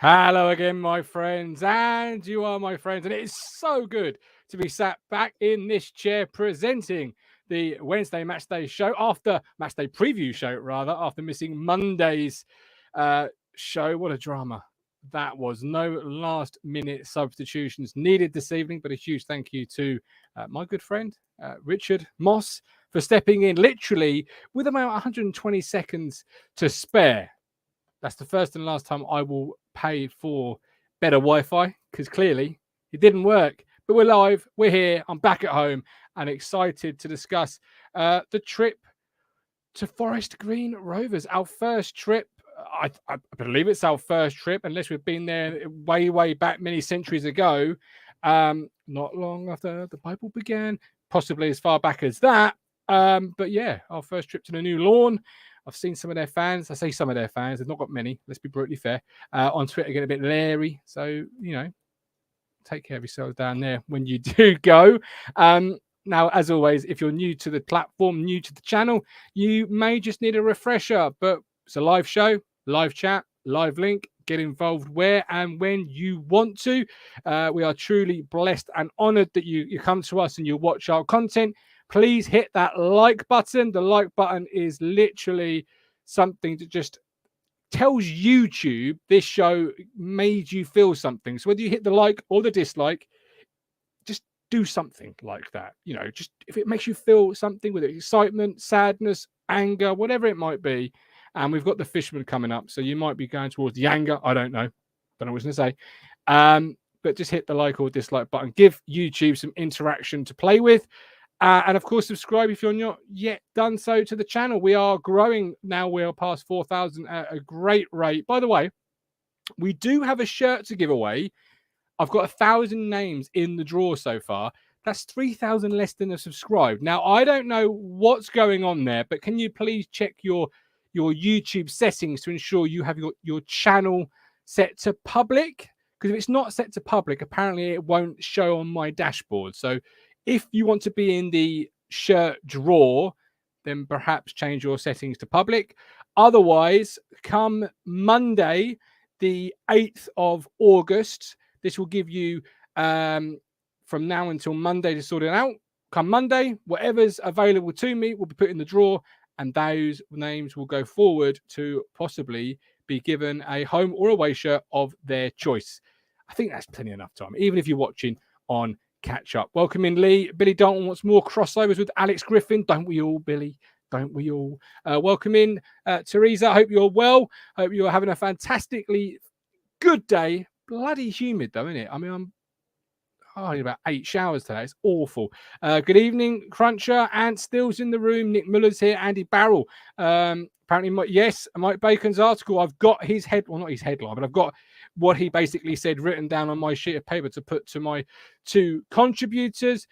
Hello again, my friends, and you are my friends, and it is so good to be sat back in this chair presenting the Wednesday Matchday show Matchday preview show, rather, after missing Monday's show. What a drama that was. No last minute substitutions needed this evening, but a huge thank you to my good friend, Richard Moss, for stepping in literally with about 120 seconds to spare. That's the first and last time I will pay for better Wi-Fi, because clearly it didn't work. But we're live, we're here, I'm back at home and excited to discuss the trip to Forest Green Rovers. Our first trip. I believe it's our first trip, unless we've been there way back many centuries ago. Not long after the Bible began, possibly as far back as that. But yeah, our first trip to the new lawn. I've seen some of their fans. I say some of their fans. They've not got many. Let's be brutally fair. On Twitter, getting a bit leery. So, take care of yourselves down there when you do go. Now, as always, if you're new to the platform, new to the channel, you may just need a refresher. But it's a live show, live chat, live link. Get involved where and when you want to. We are truly blessed and honoured that you come to us and you watch our content. Please hit that like button. The like button is literally something that just tells YouTube this show made you feel something. So whether you hit the like or the dislike, just do something like that. Just if it makes you feel something with excitement, sadness, anger, whatever it might be. And we've got the Fisherman coming up. So you might be going towards the anger. I don't know. Don't know what I was going to say. But just hit the like or dislike button. Give YouTube some interaction to play with. And of course, subscribe if you're not yet done so to the channel. We are growing now. We are past 4,000 at a great rate. By the way, we do have a shirt to give away. I've got 1,000 names in the draw so far. That's 3,000 less than have subscribed. Now, I don't know what's going on there, but can you please check your YouTube settings to ensure you have your channel set to public? Because if it's not set to public, apparently it won't show on my dashboard. So if you want to be in the shirt draw, then perhaps change your settings to public. Otherwise, come Monday, the 8th of August, this will give you from now until Monday to sort it out. Come Monday, whatever's available to me will be put in the draw, and those names will go forward to possibly be given a home or away shirt of their choice. I think that's plenty enough time, even if you're watching on catch up. Welcome in, Lee. Billy Dalton wants more crossovers with Alex Griffin. Don't we all, Billy? Don't we all? Welcome in, Teresa. I hope you're well. Hope you're having a fantastically good day. Bloody humid, though, isn't it? I mean, I'm about 8 showers today. It's awful. Good evening, Cruncher. Ant Still's in the room. Nick Muller's here. Andy Barrell. Apparently, Mike Bacon's article. I've got his not his headline, but I've got what he basically said written down on my sheet of paper to put to my 2 contributors.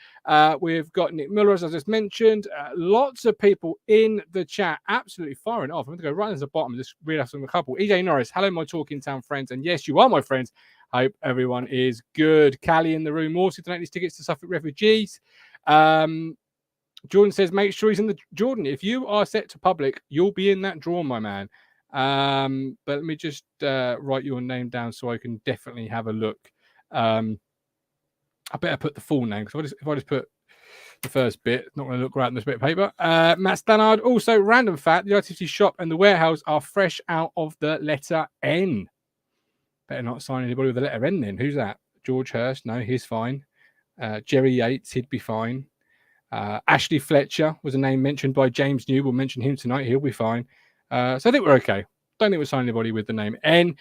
We've got Nick Miller, as I just mentioned. Lots of people in the chat, absolutely firing off. I'm going to go right to the bottom and just read out some a couple. EJ Norris, hello, my Talking Town friends. And yes, you are my friends. Hope everyone is good. Callie in the room also donate these tickets to Suffolk refugees. Jordan says, make sure he's in the Jordan. If you are set to public, you'll be in that draw, my man. But let me just write your name down so I can definitely have a look. I better put the full name, because if I just put the first bit, it's not going to look right on this bit of paper. Matt Stannard, also random fact, the ITFC shop and the warehouse are fresh out of the letter N. Better not sign anybody with the letter N then. Who's that? George Hurst? No, he's fine. Jerry Yates, he'd be fine. Ashley Fletcher was a name mentioned by James New. We'll mention him tonight. He'll be fine. So I think we're okay. Don't think we'll sign anybody with the name N.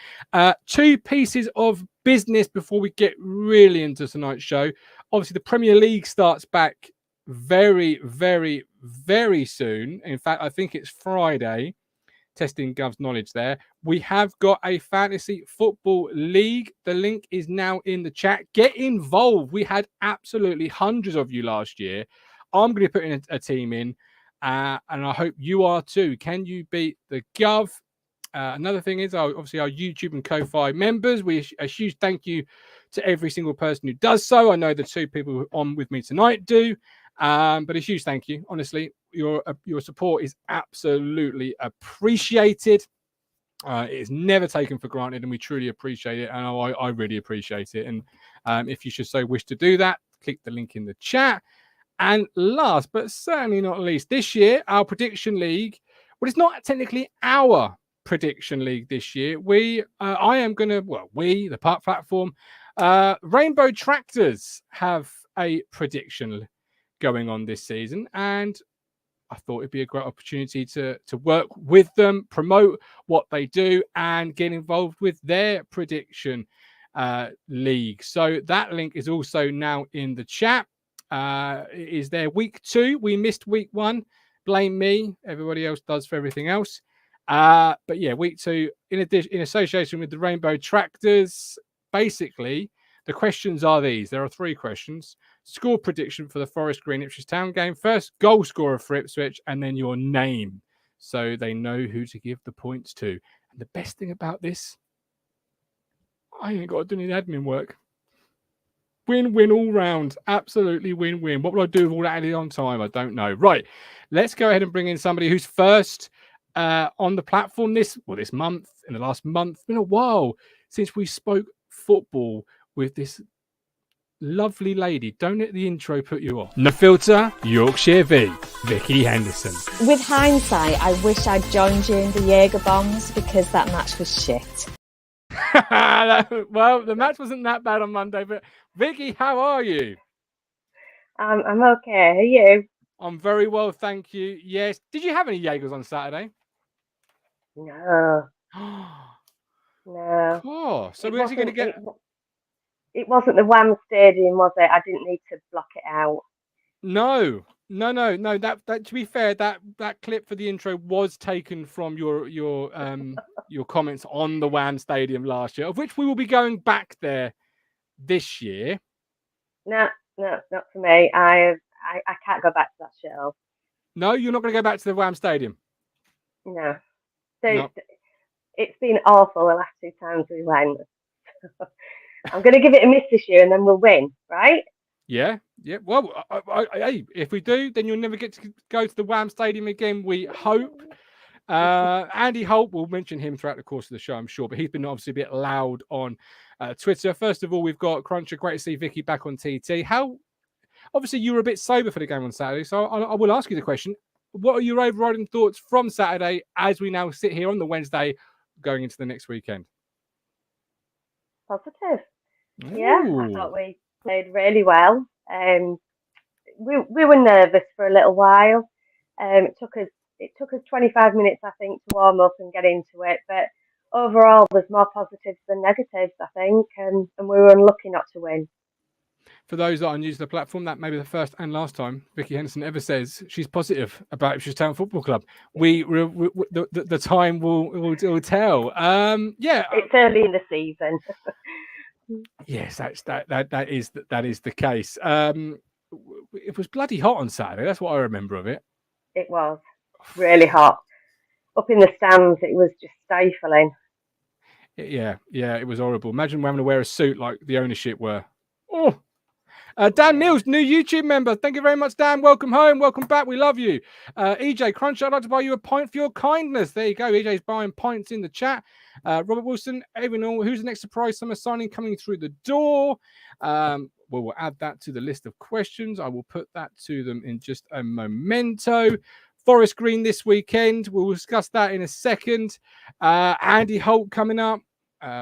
2 pieces of business before we get really into tonight's show. Obviously, the Premier League starts back very, very, very soon. In fact, I think it's Friday. Testing Gov's knowledge there. We have got a fantasy football league. The link is now in the chat. Get involved. We had absolutely hundreds of you last year. I'm going to be putting a team in, and I hope you are too. Can you beat the Gov? Another thing is, obviously, our YouTube and Ko-Fi members. A huge thank you to every single person who does so. I know the 2 people who are on with me tonight do. But a huge thank you. Honestly, your support is absolutely appreciated. It is never taken for granted, and we truly appreciate it. And I really appreciate it. And if you should so wish to do that, click the link in the chat. And last but certainly not least, this year, our prediction league. Well, it's not technically our prediction league this year. I am going to, the Park platform, Rainbow Tractors have a prediction going on this season. And I thought it'd be a great opportunity to work with them, promote what they do, and get involved with their prediction league. So that link is also now in the chat. It is there week 2. We missed week 1. Blame me. Everybody else does for everything else. But yeah, week 2, in association with the Rainbow Tractors, basically, the questions are these. There are 3 questions. Score prediction for the Forest Green Ipswich Town game. First, goal scorer for Ipswich, and then your name, so they know who to give the points to. And the best thing about this, I ain't got to do any admin work. Win-win all round. Absolutely win-win. What will I do with all that added on time? I don't know. Right. Let's go ahead and bring in somebody who's first on the platform this month, in the last month. It's been a while since we spoke football with this lovely lady. Don't let the intro put you off. No Filter, Yorkshire V, Vicky Henderson. With hindsight, I wish I'd joined you in the Jaeger bombs because that match was shit. Well, the match wasn't that bad on Monday, but Vicky, how are you? I'm okay. Are you? I'm very well, thank you. Yes. Did you have any Jaegers on Saturday? No. No. Oh, so we're actually going to get... It wasn't the Wham Stadium, was it? I didn't need to block it out. No. That to be fair, that clip for the intro was taken from your comments on the Wham Stadium last year, of which we will be going back there this year. No, not for me. I can't go back to that show. No, you're not going to go back to the Wham Stadium. No. No. It's been awful the last 2 times we went. I'm going to give it a miss this year, and then we'll win, right? Yeah. Well, hey, if we do, then you'll never get to go to the Wham Stadium again, we hope. Andy Holt, we'll mention him throughout the course of the show, I'm sure, but he's been obviously a bit loud on Twitter. First of all, we've got Cruncher. Great to see Vicky back on TT. Obviously, you were a bit sober for the game on Saturday, so I will ask you the question. What are your overriding thoughts from Saturday as we now sit here on the Wednesday going into the next weekend? Positive. Yeah, I thought we played really well. We were nervous for a little while. It took us 25 minutes, I think, to warm up and get into it. But overall, there's more positives than negatives, I think, and we were unlucky not to win. For those that are new to the platform, that may be the first and last time Vicky Henderson ever says she's positive about Ipswich Town Football Club. The time will tell. It's early in the season. Yes, that is the case. It was bloody hot on Saturday. That's what I remember of it. It was really hot. Up in the stands, it was just stifling. Yeah, it was horrible. Imagine having to wear a suit like the ownership were. Oh. Dan Mills, new YouTube member. Thank you very much, Dan. Welcome home. Welcome back. We love you. EJ Crunch, I'd like to buy you a pint for your kindness. There you go. EJ's buying pints in the chat. Robert Wilson, who's the next surprise summer signing coming through the door? We'll add that to the list of questions. I will put that to them in just a momento. Forest Green this weekend. We'll discuss that in a second. Andy Holt coming up.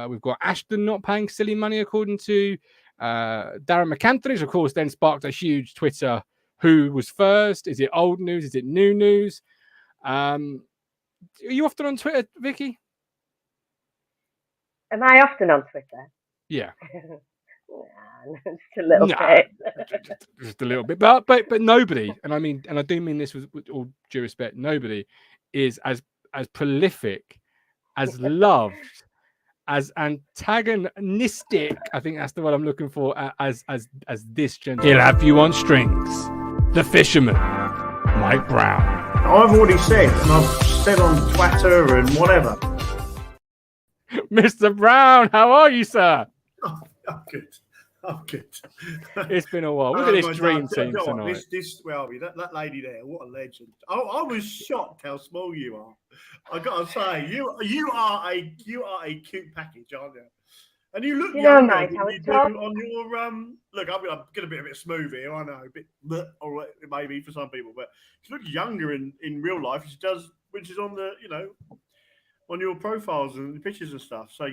We've got Ashton not paying silly money, according to Darren McAnthony, of course, then sparked a huge Twitter who was first. Is it old news? Is it new news? Are you often on Twitter, Vicky? Am I often on Twitter? Yeah. Just a little bit. Just a little bit. But nobody, and I do mean this with all due respect, nobody is as prolific, as loved, as antagonistic, I think that's the word I'm looking for, as this gentleman. He'll have you on strings. The Fisherman, Mike Brown. I've already said, and I've said on Twitter and whatever. Mr. Brown, how are you, sir? Oh, good. I'm good. It's been a while. Look at this dream team Go on, tonight. That lady there, what a legend. I was shocked how small you are. I got to say, you are a cute package, aren't you? And you look younger Mike, than you do on your Look, I'm going to be a bit smooth here. I know, a bit, or maybe for some people, but she looks younger in real life. She does when she's on the, on your profiles and pictures and stuff. So,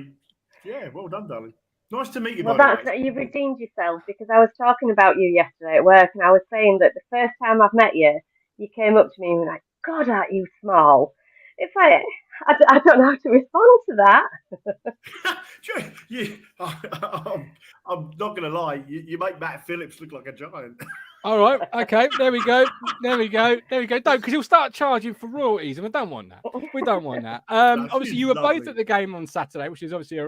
yeah, well done, darling. Nice to meet you. Well, you've redeemed yourself, because I was talking about you yesterday at work, and I was saying that the first time I've met you, you came up to me and were like, "God, aren't you small?" It's like I don't know how to respond to that. I'm not going to lie. You make Matt Phillips look like a giant. All right. Okay. There we go. Don't, because he'll start charging for royalties, and we don't want that. Obviously, you were both at the game on Saturday, which is obviously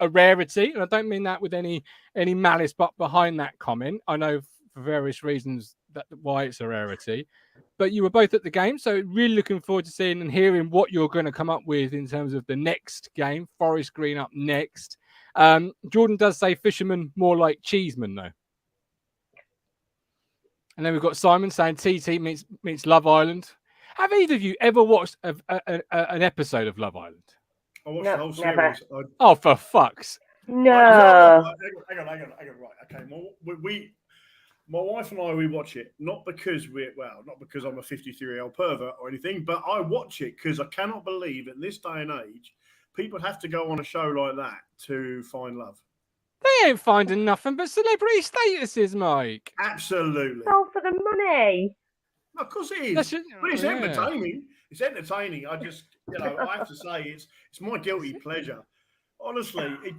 a rarity, and I don't mean that with any malice, but behind that comment, I know for various reasons why it's a rarity. But you were both at the game, so really looking forward to seeing and hearing what you're going to come up with in terms of the next game. Forest Green up next. Jordan does say Fisherman more like Cheeseman, though. And then we've got Simon saying TT meets Love Island. Have either of you ever watched an episode of Love Island? I watched the whole series. Oh, for fucks! No. Hang on. Right. Okay. My wife and I, we watch it not because I'm a 53-year-old pervert or anything, but I watch it because I cannot believe in this day and age people have to go on a show like that to find love. They ain't finding nothing but celebrity statuses, Mike. Absolutely. It's all for the money. Of course it is. But it's entertaining. It's entertaining. I just, I have to say, it's my guilty pleasure. Honestly, it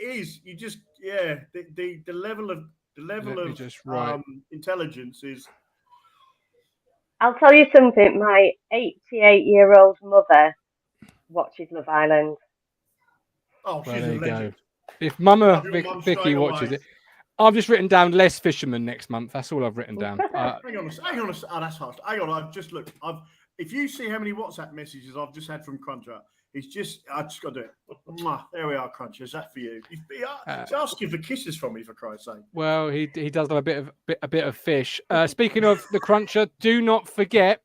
is. You just, the level of intelligence is. I'll tell you something. My 88-year-old mother watches Love Island. Oh, she's a legend. If Mama Vicky watches it, I've just written down less Fisherman next month. That's all I've written down. Hang on. Oh, that's harsh. Hang on. I've just looked. If you see how many WhatsApp messages I've just had from Cruncher, I just got to do it. There we are, Cruncher. Is that for you? He's asking for kisses from me, for Christ's sake. Well, he does have a bit of fish. Speaking of the Cruncher, do not forget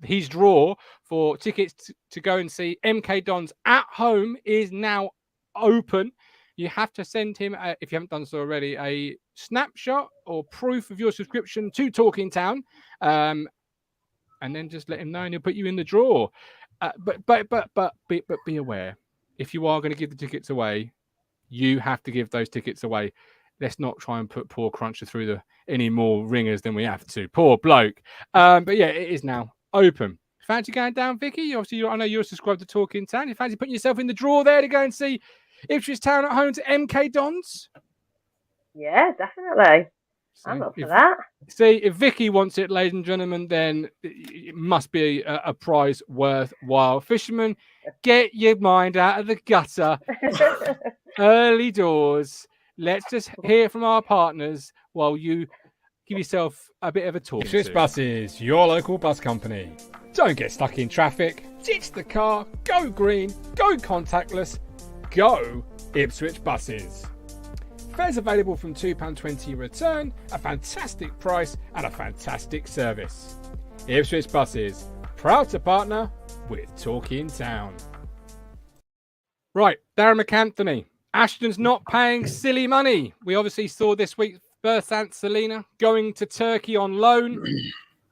his draw for tickets to go and see MK Dons at home is now open. You have to send him, if you haven't done so already, a snapshot or proof of your subscription to Talking Town, and then just let him know, and he'll put you in the draw. But be aware, if you are going to give the tickets away, you have to give those tickets away. Let's not try and put poor Cruncher through any more ringers than we have to. Poor bloke. But yeah, it is now open. Fancy going down, Vicky? Obviously, I know you're subscribed to Talking Town. You fancy putting yourself in the draw there to go and see Ipswich Town at home to MK Dons? Yeah, definitely. I'm up for that. See, if Vicky wants it, ladies and gentlemen, then it must be a prize worthwhile. Fisherman, get your mind out of the gutter. Early doors. Let's just hear from our partners while you give yourself a bit of a tour. Ipswich Buses, your local bus company. Don't get stuck in traffic. Ditch the car. Go green. Go contactless. Go Ipswich Buses. Fares available from £2.20 return, a fantastic price and a fantastic service. Ipswich Buses, proud to partner with Talking Town. Right, Darren McAnthony. Ashton's not paying silly money. We obviously saw this week Bersant Selena going to Turkey on loan.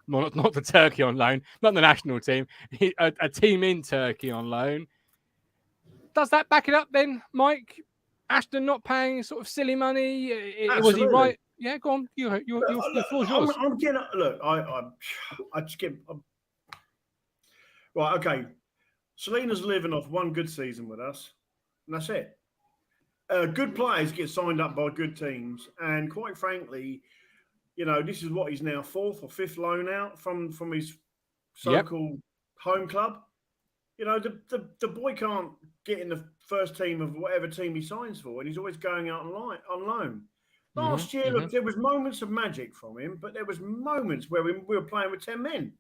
Well, not the Turkey on loan, not the national team, a team in Turkey on loan. Does that back it up then, Mike? Ashton not paying sort of silly money? Was he right? Yeah, go on. Your floor's yours. I'm getting, look, I just get... Right, okay. Selena's living off one good season with us, and that's it. Good players get signed up by good teams, and quite frankly, this is what he's now fourth or fifth loan out from his so-called home club. The boy can't get in the first team of whatever team he signs for, and he's always going out on loan. Last year, look, there was moments of magic from him, but there was moments where we were playing with 10 men.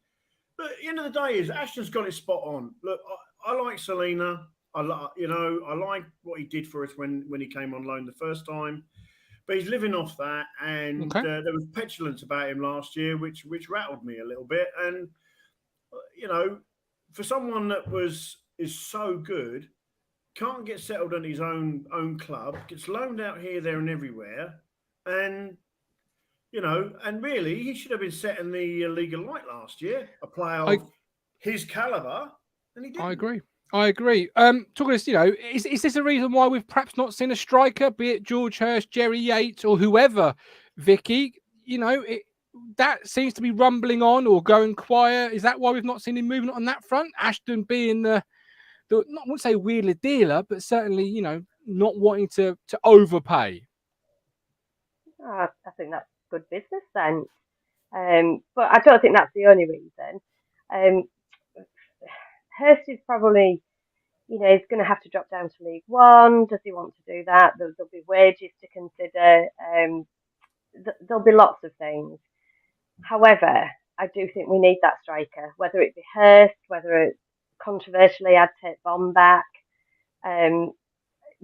But at the end of the day, Ashton's got it spot on. Look, I like Selena. I like what he did for us when he came on loan the first time. But he's living off that, and there was petulance about him last year, which rattled me a little bit. And for someone that is so good, can't get settled in his own club, gets loaned out here, there, and everywhere, and and really he should have been set in the League of Light last year, a player of his caliber, and he didn't. I agree. Talking this, is this a reason why we've perhaps not seen a striker, be it George Hurst, Jerry Yates, or whoever, Vicky? That seems to be rumbling on or going quiet. Is that why we've not seen him moving on that front? Ashton being the I wouldn't say wheeler dealer, but certainly, not wanting to overpay. I think that's good business sense. But I don't think that's the only reason. Hurst is probably, he's going to have to drop down to League One. Does he want to do that? There'll be wages to consider. There'll be lots of things. However, I do think we need that striker, whether it be Hurst, whether it's controversially I'd take Bomb back.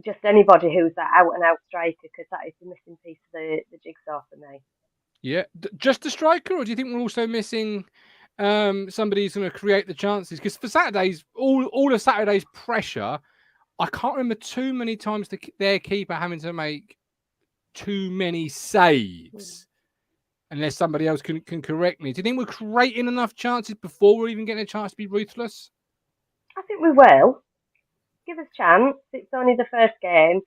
Just anybody who's that out-and-out striker, because that is the missing piece of the jigsaw for me. Yeah, just a striker, or do you think we're also missing somebody who's going to create the chances? Because for Saturdays, all of Saturday's pressure, I can't remember too many times their keeper having to make too many saves. Unless somebody else can correct me. Do you think we're creating enough chances before we're even getting a chance to be ruthless? I think we will. Give us a chance. It's only the first game.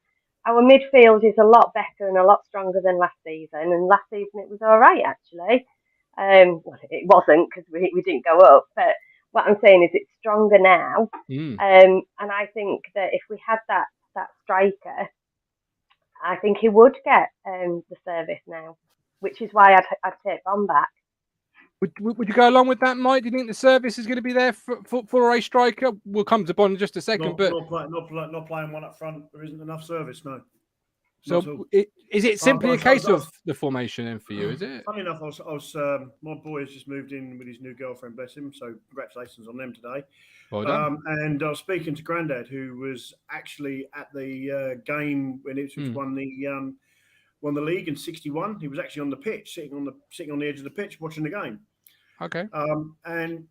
Our midfield is a lot better and a lot stronger than last season. And last season it was all right, actually. Well, it wasn't because we didn't go up. But what I'm saying is it's stronger now. And I think that if we had that striker, I think he would get the service now, which is why I'd take Bomb back. Would you go along with that, Mike? Do you think the service is going to be there for a striker? We'll come to Bond in just a second. Not playing one up front. There isn't enough service, no. So is it simply a case of the formation then for you, is it? Funny enough, my boy has just moved in with his new girlfriend, bless him. So congratulations on them today. Well done. And I was speaking to Grandad, who was actually at the game when Ipswich won the league in '61. He was actually on the pitch, sitting on the edge of the pitch, watching the game. Okay. And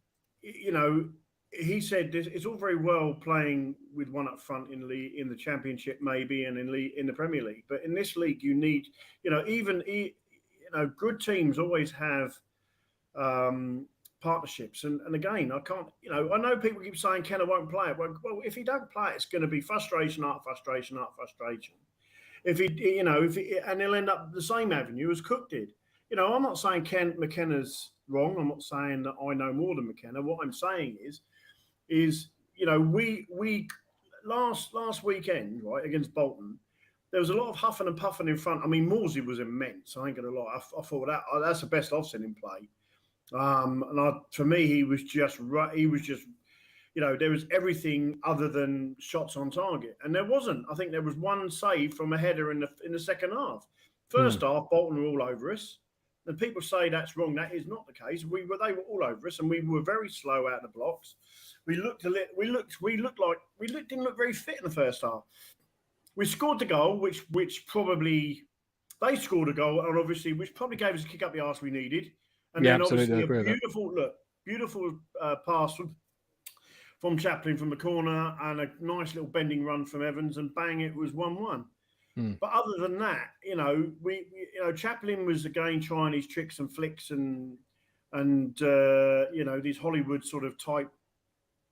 he said it's all very well playing with one up front in the Championship maybe and in the Premier League, but in this league you need good teams always have partnerships, and again I can't I know people keep saying Kenner won't play it. Well, if he don't play it, it's going to be frustration. If and he'll end up the same avenue as Cook did. I'm not saying McKenna's wrong. I'm not saying that I know more than McKenna. What I'm saying is we last weekend, right, against Bolton, there was a lot of huffing and puffing in front. I mean, Morsey was immense. I ain't gonna lie. I thought that's the best I've seen him play. For me, he was just right. He was just, there was everything other than shots on target, and there wasn't. I think there was one save from a header in the second half. First half, Bolton were all over us. And people say that's wrong. That is not the case. They were all over us, and we were very slow out of the blocks. We didn't look very fit in the first half. We scored the goal, which probably they scored a goal, and obviously which probably gave us a kick up the arse we needed. And then obviously a beautiful pass from Chaplin from the corner, and a nice little bending run from Evans, and bang, it was 1-1. But other than that, Chaplin was again trying his tricks and flicks and these Hollywood sort of type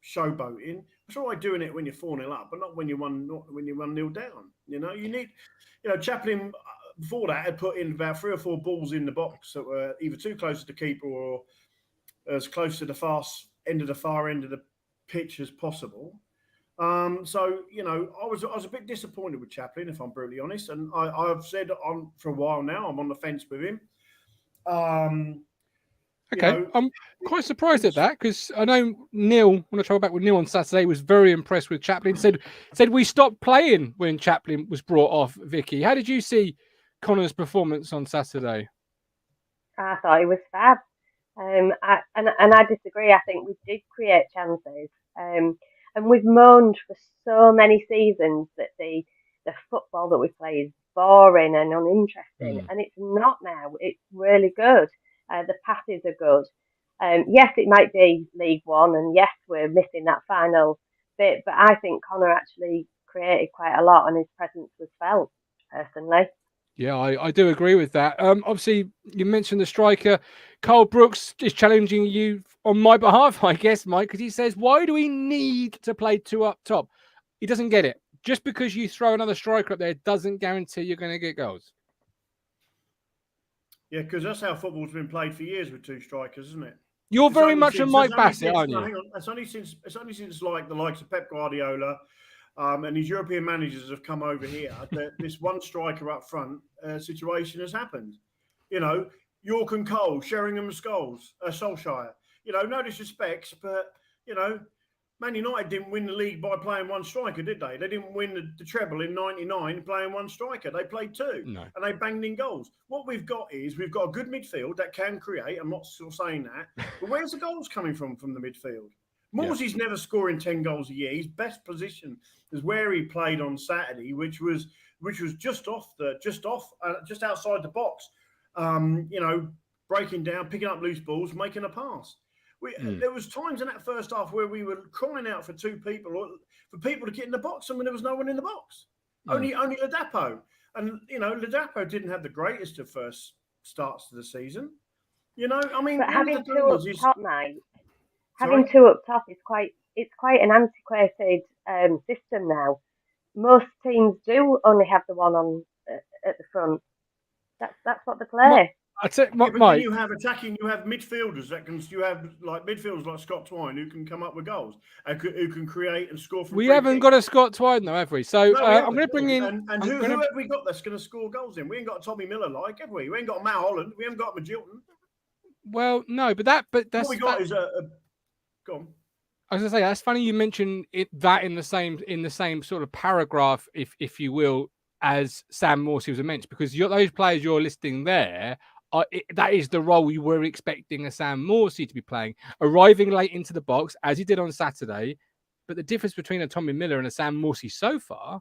showboating. It's all right doing it when you're 4-0 up, but not when you're 1-0 down. You need, Chaplin before that had put in about 3 or 4 balls in the box that were either too close to the keeper or as close to the far end of the pitch as possible. I was a bit disappointed with Chaplin, if I'm brutally honest, and I've said for a while now I'm on the fence with him. Okay, I'm quite surprised at that because I know Neil, when I travelled back with Neil on Saturday, was very impressed with Chaplin. Said we stopped playing when Chaplin was brought off. Vicky, how did you see Connor's performance on Saturday? I thought he was fab, and I disagree. I think we did create chances. And we've moaned for so many seasons that the football that we play is boring and uninteresting, and it's not now. It's really good. The passes are good. Yes, it might be League One, and yes, we're missing that final bit, but I think Connor actually created quite a lot, and his presence was felt, personally. Yeah, I do agree with that. Obviously, you mentioned the striker. Carl Brooks is challenging you on my behalf, I guess, Mike, because he says, why do we need to play two up top? He doesn't get it. Just because you throw another striker up there doesn't guarantee you're going to get goals. Yeah, because that's how football's been played for years with two strikers, isn't it? You're very much a Mike Bassett, aren't you? Hang on. It's only since like the likes of Pep Guardiola and these European managers have come over here that this one striker up front situation has happened. You know, York and Cole, Sheringham and Solskjaer. You know, no disrespects, but, you know, Man United didn't win the league by playing one striker, did they? They didn't win the treble in '99 playing one striker. They played two, and they banged in goals. What we've got is we've got a good midfield that can create. I'm not still saying that, but where's the goals coming from the midfield? Morsey's never scoring 10 goals a year. His best position is where he played on Saturday, which was just outside the box. You know, breaking down, picking up loose balls, making a pass. There was times in that first half where we were crying out for two people, or for people to get in the box, and when there was no one in the box. Only Ladapo. And, you know, Ladapo didn't have the greatest of first starts to the season. You know, I mean... But having two up top, mate, having two up top is quite an antiquated system now. Most teams do only have the one on at the front. That's what they play. Mike, you have midfielders you have midfielders like Scott Twine who can come up with goals and who can create and score from We haven't got a Scott Twine though, have we? So I'm going to bring in. And who have we got that's going to score goals in? We ain't got a Tommy Miller, have we? We ain't got a Matt Holland. We haven't got a Magilton. Well, no, but that's what we got is a. Go on. I was going to say that's funny you mentioned that in the same sort of paragraph, if you will, as Sam Morsey was mentioned, because those players you're listing there. That is the role you were expecting a Sam Morsey to be playing, arriving late into the box as he did on Saturday. But the difference between a Tommy Miller and a Sam Morsey so far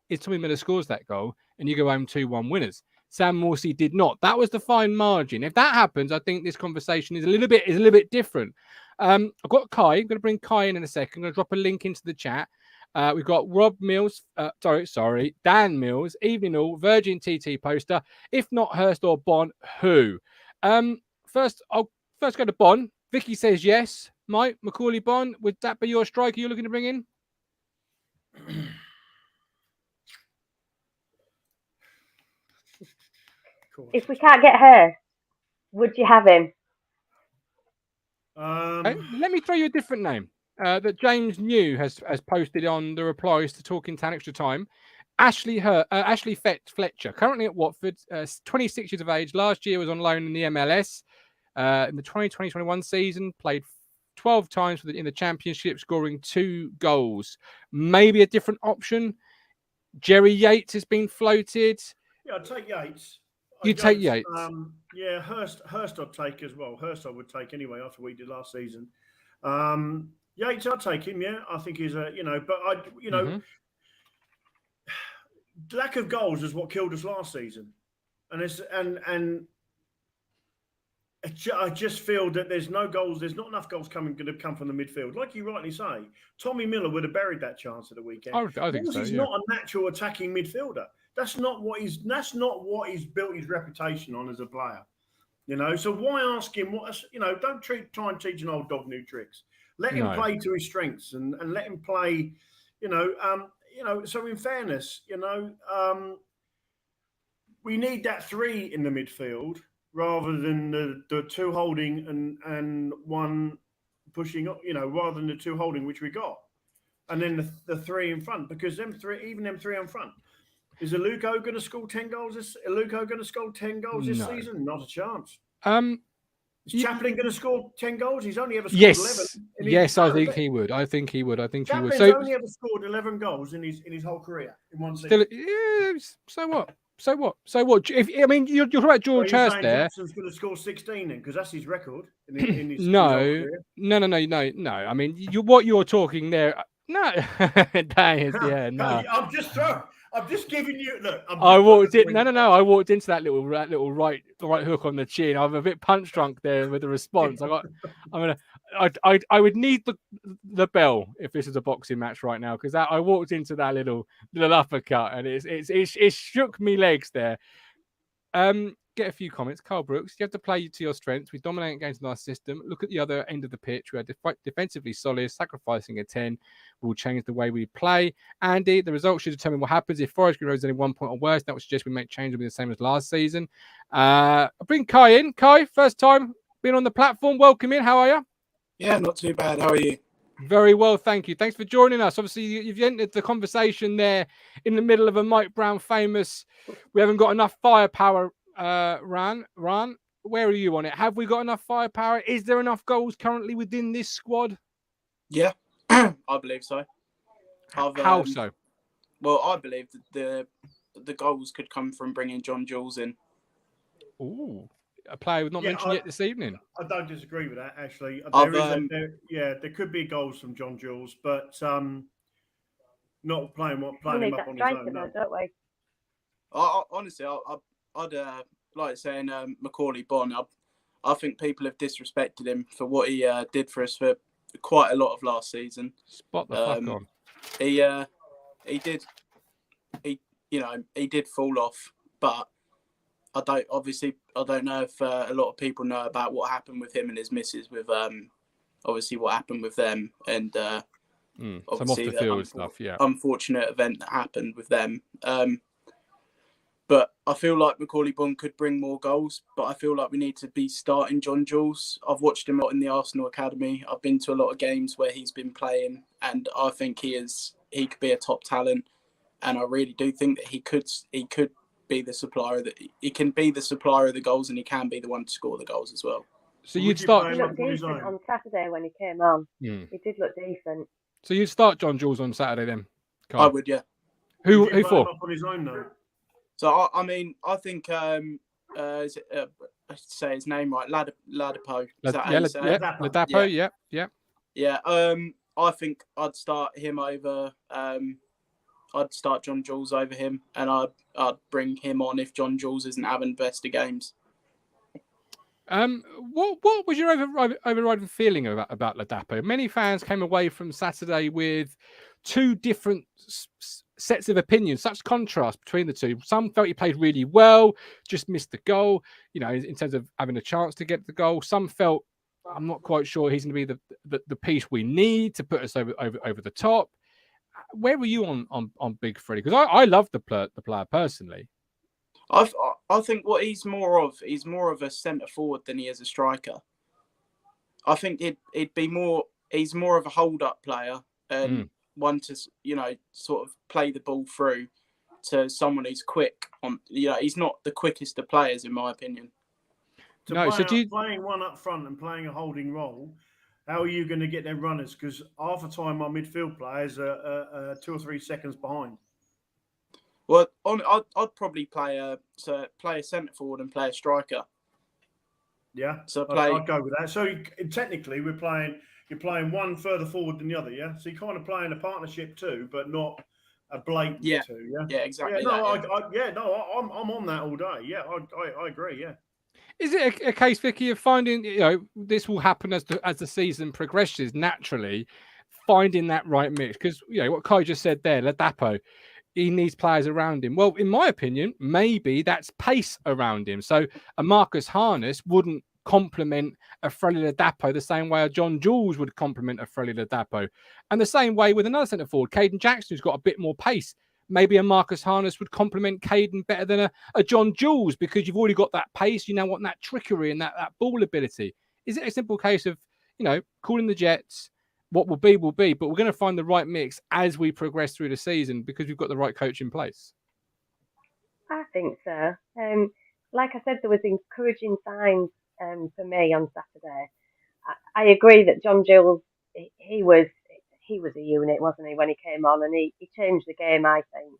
is Tommy Miller scores that goal and you go home 2-1 winners. Sam Morsey did not. That was the fine margin. If that happens, I think this conversation is a little bit different. I've got Kai. I'm going to bring Kai in a second. I'm going to drop a link into the chat. We've got Rob Mills, Dan Mills, Evening All, Virgin TT Poster. If not Hurst or Bon, who? I'll first go to Bon. Vicky says yes. Mike, Macaulay Bon, would that be your striker you're looking to bring in? If we can't get Hurst, would you have him? Let me throw you a different name. That James New has posted on the replies to Talking Town Extra Time. Ashley Fletcher, currently at Watford, 26 years of age. Last year was on loan in the MLS. In the 2020-21 season, played 12 times in the Championship, scoring 2 goals. Maybe a different option. Jerry Yates has been floated. Yeah, I'd take Yates. Take Yates? Yeah, Hurst I'd take as well. Hurst I would take anyway after what he did last season. Yates, I'll take him. Yeah, I think he's lack of goals is what killed us last season, and I just feel that there's no goals. There's not enough goals going to come from the midfield, like you rightly say. Tommy Miller would have buried that chance at the weekend. I think so. He's not a natural attacking midfielder. That's not what he's built his reputation on as a player. You know, so why ask him don't try and teach an old dog new tricks. Let him play to his strengths and let him play, so in fairness, we need that 3 in the midfield rather than the 2 holding and 1 pushing up, rather than the 2 holding, which we got. And then the 3 in front, because them 3 in front. Is Aluko going to score 10 goals this season? Not a chance. Is Chaplin going to score 10 goals? He's only ever scored 11. Yes, I think he would. Chaplin's only ever scored 11 goals in his whole career in one season. So what? If you're talking about George Hurst there. Jackson's going to score 16 then, because that's his record in his No. I mean, what you're talking there. No, that is, yeah, no. I'm just giving you. Look, I walked in. No. I walked into that little right hook on the chin. I'm a bit punch drunk there with the response. I would need the bell if this is a boxing match right now, because I walked into that little uppercut and it shook me legs there. Get a few comments. Carl Brooks, you have to play to your strengths. We dominate games in our system. Look at the other end of the pitch. We are defensively solid. Sacrificing a 10 will change the way we play. Andy, the results should determine what happens. If Forest Green Rovers only 1 point or worse, that would suggest we make change will be the same as last season. I'll bring Kai in. Kai, first time being on the platform. Welcome in. How are you? Yeah, not too bad. How are you? Very well, thank you. Thanks for joining us. Obviously, you've entered the conversation there in the middle of a Mike Brown famous. We haven't got enough firepower. Ran, where are you on it? Have we got enough firepower? Is there enough goals currently within this squad? Yeah, I believe so. How so? Well, I believe that the goals could come from bringing John Jules in. Ooh, a player we've not mentioned yet this evening. I don't disagree with that, actually. There could be goals from John Jules, but not playing him up on his own. Though, don't we? Honestly, I'd like saying Macaulay Bonne. I think people have disrespected him for what he did for us for quite a lot of last season. Spot the fuck on. He did fall off, but I don't know if a lot of people know about what happened with him and his missus with obviously what happened with them and some off the field stuff. Yeah, unfortunate event that happened with them. But I feel like Macaulay Bonne could bring more goals, but I feel like we need to be starting John Jules. I've watched him a lot in the Arsenal Academy. I've been to a lot of games where he's been playing, and I think he could be a top talent. And I really do think that he could be the supplier he can be the supplier of the goals, and he can be the one to score the goals as well. So you'd start. He looked decent on Saturday when he came on. He did look decent. So you'd start John Jules on Saturday then? Kyle? I would, yeah. Who for? Up on his own though. So I think is it, I say his name right, Ladapo. Ladapo. Yeah. I think I'd start him over. I'd start John Jules over him, and I'd bring him on if John Jules isn't having the best of games. What was your overriding feeling about Ladapo? Many fans came away from Saturday with two different sets of opinions, such contrast between the two. Some felt he played really well, just missed the goal, in terms of having a chance to get the goal. Some felt, I'm not quite sure he's going to be the piece we need to put us over the top. Where were you on Big Freddie? Because I love the player personally. I think what he's more of a centre forward than he is a striker. I think he's more of a hold up player and one to sort of play the ball through to someone who's quick. He's not the quickest of players in my opinion. Playing one up front and playing a holding role, how are you going to get them runners? Because half the time our midfield players are 2 or 3 seconds behind. Well, I'd probably play a centre forward and play a striker. Yeah, so I'd go with that. So technically, you're playing one further forward than the other. Yeah, so you're kind of playing a partnership too, but not a blatant two. Yeah, yeah, exactly. I'm on that all day. Yeah, I agree. Yeah. Is it a case, Vicky, of finding this will happen as the season progresses naturally, finding that right mix? Because what Kai just said there, Ladapo, he needs players around him. Well, in my opinion, maybe that's pace around him. So a Marcus Harness wouldn't complement a Freddie Ladapo the same way a John Jules would complement a Freddie Ladapo. And the same way with another centre forward, Caden Jackson, who's got a bit more pace. Maybe a Marcus Harness would complement Caden better than a John Jules, because you've already got that pace. You now want that trickery and that ball ability. Is it a simple case of, calling the Jets? What will be, but we're going to find the right mix as we progress through the season because we've got the right coach in place? I think so. Like I said, there was encouraging signs for me on Saturday. I agree that John Jules, he was a unit, wasn't he, when he came on, and he changed the game, I think.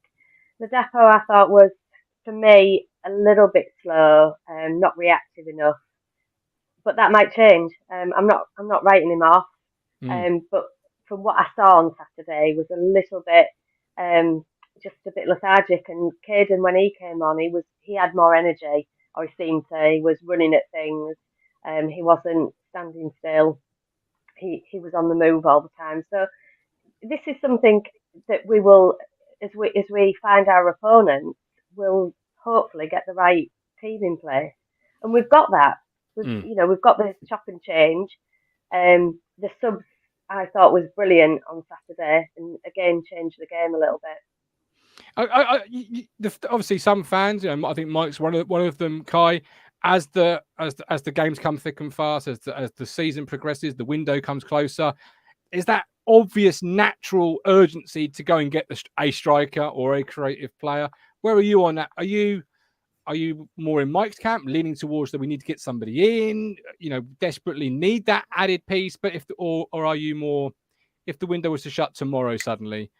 Ladapo, I thought, was, for me, a little bit slow, not reactive enough. But that might change. I'm not writing him off. But from what I saw on Saturday, was a little bit just a bit lethargic. And Caden, when he came on, he had more energy, or he seemed to. He was running at things. He wasn't standing still. He was on the move all the time. So this is something that we will, as we find our opponents, we'll hopefully get the right team in place. And we've got that. We've got the chop and change. The subs I thought was brilliant on Saturday, and again changed the game a little bit. Obviously, some fans, I think Mike's one of them. Kai, as the games come thick and fast, as the season progresses, the window comes closer. Is that obvious, natural urgency to go and get a striker or a creative player? Where are you on that? Are you more in Mike's camp, leaning towards that we need to get somebody in, desperately need that added piece? But or are you more, if the window was to shut tomorrow suddenly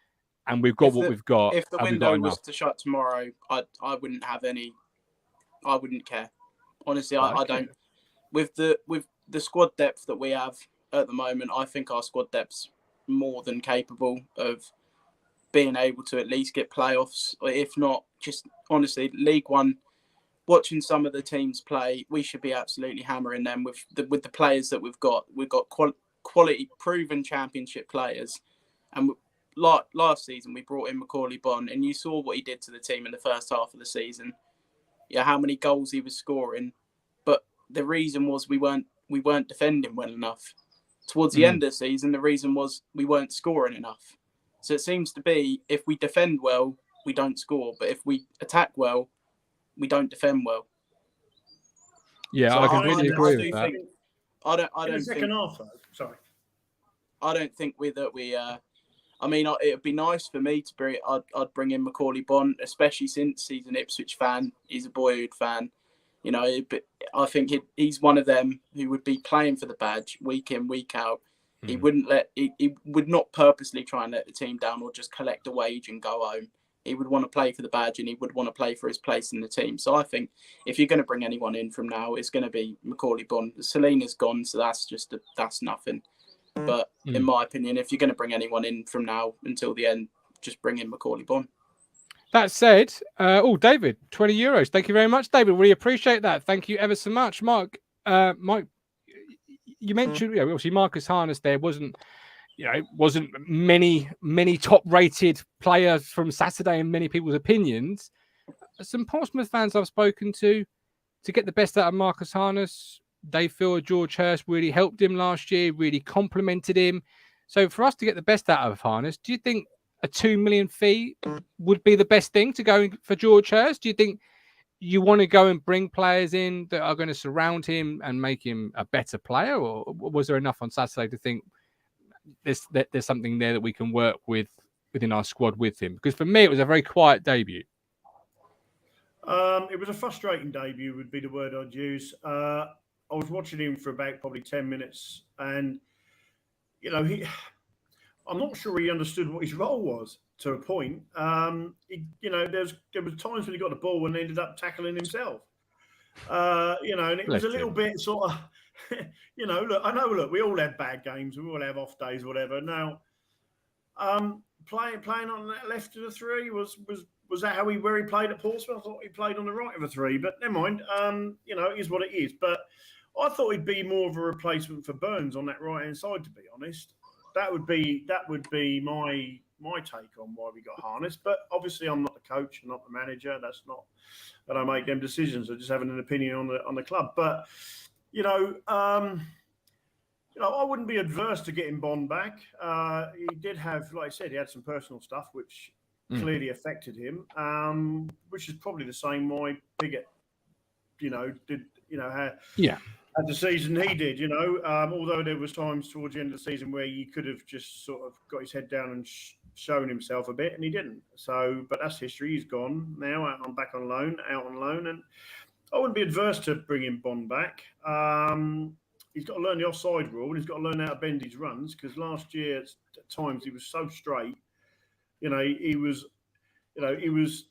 and we've got we've got, if the window was to shut tomorrow, I wouldn't have any. I wouldn't care. Honestly, I don't. With the squad depth that we have at the moment, I think our squad depth's more than capable of being able to at least get playoffs, or if not, just honestly, League One. Watching some of the teams play, we should be absolutely hammering them with the players that we've got. We've got quality, proven championship players, and last season we brought in Macaulay Bonne, and you saw what he did to the team in the first half of the season. Yeah, how many goals he was scoring, but the reason was we weren't defending well enough. Towards the end of the season, the reason was we weren't scoring enough. So it seems to be if we defend well, we don't score, but if we attack well, we don't defend well. Yeah, so I completely agree with that. I don't think. I don't think I mean, it'd be nice for me to bring. I'd bring in Macaulay Bonne, especially since he's an Ipswich fan. He's a boyhood fan. But I think he's one of them who would be playing for the badge week in, week out. He would not purposely try and let the team down or just collect a wage and go home. He would want to play for the badge and he would want to play for his place in the team. So I think if you're going to bring anyone in from now, it's going to be Macaulay Bonne. Selena's gone, so that's nothing. But in my opinion, if you're going to bring anyone in from now until the end, just bring in Macaulay Bonne. That said, David, €20. Thank you very much, David. Really appreciate that. Thank you ever so much, Mark. Mike, you mentioned obviously Marcus Harness there wasn't many top-rated players from Saturday in many people's opinions. Some Portsmouth fans I've spoken to get the best out of Marcus Harness, they feel George Hurst really helped him last year, really complimented him. So for us to get the best out of Harness, do you think a $2 million fee would be the best thing to go for George Hurst? Do you think you want to go and bring players in that are going to surround him and make him a better player? Or was there enough on Saturday to think there's something there that we can work with within our squad with him? Because for me, it was a very quiet debut. It was a frustrating debut would be the word I'd use. I was watching him for about probably 10 minutes and, I'm not sure he understood what his role was to a point. There was times when he got the ball and ended up tackling himself. And it was a little bit sort of, look, we all have bad games. We all have off days, whatever. Now, playing on that left of the three was that where he played at Portsmouth? I thought he played on the right of the three, but never mind. It is what it is. But I thought he'd be more of a replacement for Burns on that right hand side, to be honest. That would be my take on why we got Harness. But obviously, I'm not the coach, I'm not the manager. I don't make them decisions. I just having an opinion on the club. But I wouldn't be adverse to getting Bonne back. He did have, like I said, he had some personal stuff which clearly affected him, which is probably the same why Bigot, had the season he did, although there was times towards the end of the season where he could have just sort of got his head down and shown himself a bit, and he didn't. So, but that's history. He's gone now. I'm back on loan, and I wouldn't be adverse to bringing Bonne back. He's got to learn the offside rule, and he's got to learn how to bend his runs, because last year at times he was so straight. The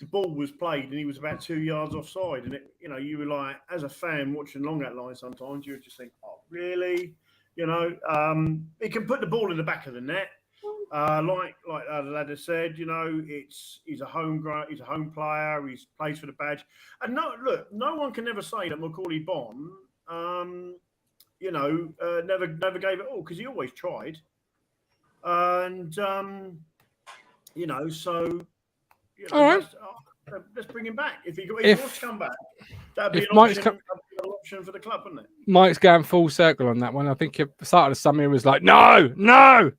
ball was played and he was about 2 yards offside. And you were like, as a fan watching along that line, sometimes you would just think, oh, really? He can put the ball in the back of the net. Like the lad has said, he's a home player. He plays for the badge, and no one can ever say that Macaulay Bonne, never gave it all, because he always tried, and all right. Let's bring him back. If he wants to come back, that'd be an option for the club, wouldn't it? Mike's going full circle on that one. I think at the start of the summer he was like, no. Now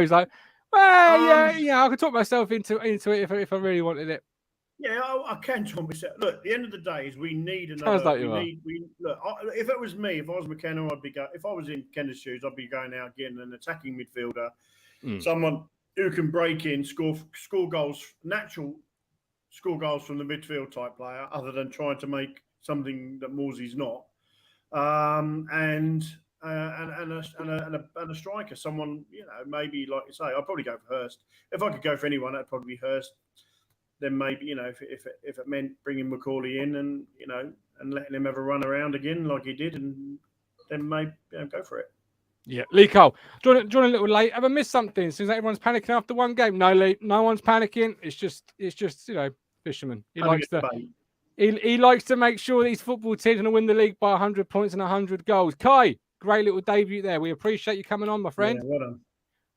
he's like, well, yeah, I could talk myself into it if I really wanted it. Yeah, I can talk myself. Look, at the end of the day, is we need another. Sounds like if it was me, if I was McKenna, if I was in Kenner's shoes, I'd be going out getting an attacking midfielder, someone who can break in, score goals, natural score goals from the midfield type player, other than trying to make something that Morsey's not, and a striker, someone, maybe, like you say, I'd probably go for Hurst. If I could go for anyone, that'd probably be Hurst. Then maybe, if it meant bringing Macaulay in and letting him have a run around again like he did, and then maybe go for it. Yeah, Lee Cole, join a little late. Have I missed something? Seems like everyone's panicking after one game. No, Lee, no one's panicking. It's just Fisherman. He likes to make sure that his football team's going to win the league by 100 points and 100 goals. Kai, great little debut there. We appreciate you coming on, my friend. Yeah, well done.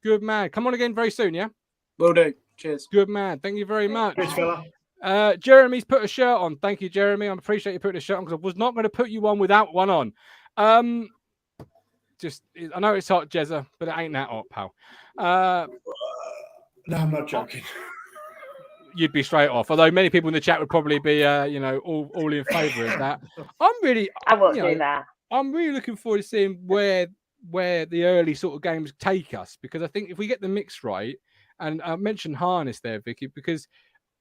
Good man. Come on again very soon, yeah? Will do. Cheers. Good man. Thank you very much. Cheers, fella. Jeremy's put a shirt on. Thank you, Jeremy. I appreciate you putting a shirt on, because I was not going to put you on without one on. I know it's hot, Jezza, but it ain't that hot, pal. No, I'm not joking. You'd be straight off. Although many people in the chat would probably be, all in favour of that. I won't do that. I'm really looking forward to seeing where the early sort of games take us, because I think if we get the mix right, and I mentioned Harness there, Vicky, because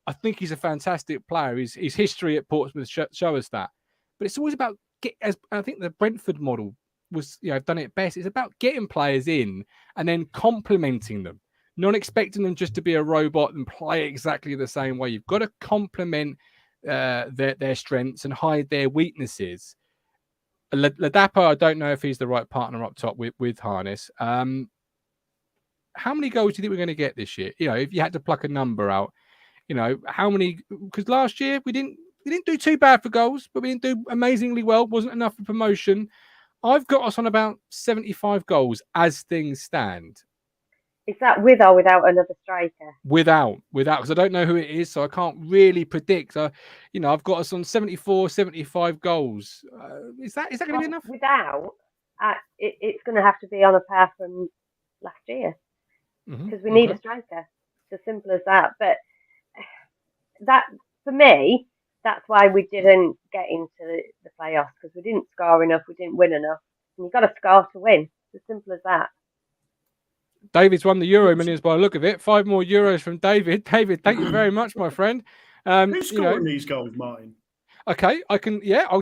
I think he's a fantastic player. His history at Portsmouth show us that. But it's always about I think the Brentford model was, done it best. It's about getting players in and then complementing them, not expecting them just to be a robot and play exactly the same way. You've got to complement their strengths and hide their weaknesses. Ladapo, I don't know if he's the right partner up top with Harness. How many goals do you think we're going to get this year? If you had to pluck a number out, how many? Because last year we didn't do too bad for goals, but we didn't do amazingly well. Wasn't enough for promotion. I've got us on about 75 goals as things stand. Is that with or without another striker? Without, because I don't know who it is, so I can't really predict. I've got us on 74, 75 goals. Is that going to be enough? Without, it's going to have to be on a par from last year, because we need a striker. It's as simple as that. But that, for me, that's why we didn't get into the playoffs, because we didn't score enough, we didn't win enough. And you've got to score to win. It's as simple as that. David's won the Euro Millions by the look of it. 5 more euros from David. David, thank you very much, my friend. Who's scoring these goals, Martin? Okay, I'll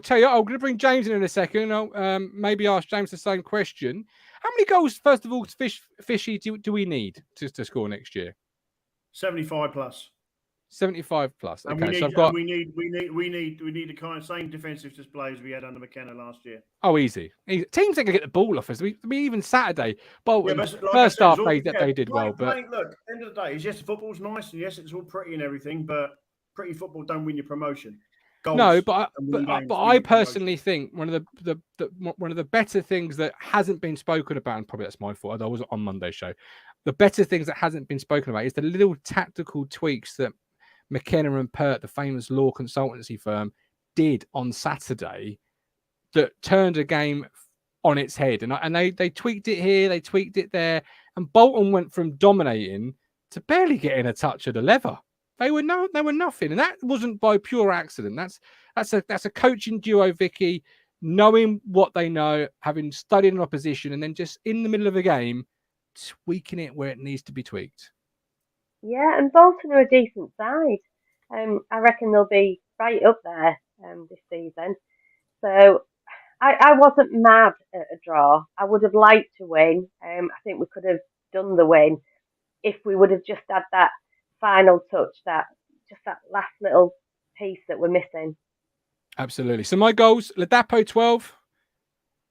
tell you. I'm going to bring James in a second, and I'll maybe ask James the same question. How many goals, first of all, Fishy, do we need to score next year? 75 plus. 75 plus. Okay, and so I've got. We need the kind of same defensive display as we had under McKenna last year. Oh, easy. Teams ain't gonna get the ball off us. Even Saturday, Bolton first half they did well, but look, end of the day, yes, football's nice, and yes, it's all pretty and everything, but pretty football don't win your promotion. Goals no, but I personally think one of the better things that hasn't been spoken about, and probably that's my fault, I wasn't on Monday's show. The better things that hasn't been spoken about is the little tactical tweaks that McKenna and Pert, the famous law consultancy firm, did on Saturday that turned a game on its head. And they tweaked it here, they tweaked it there, and Bolton went from dominating to barely getting a touch of the lever. They were nothing, and that wasn't by pure accident. That's a coaching duo, Vicky, knowing what they know, having studied an opposition, and then just in the middle of a game, tweaking it where it needs to be tweaked. Yeah, and Bolton are a decent side. I reckon they'll be right up there this season. So I wasn't mad at a draw. I would have liked to win. I think we could have done the win if we would have just had that final touch, that last little piece that we're missing. Absolutely. So my goals: Ladapo 12,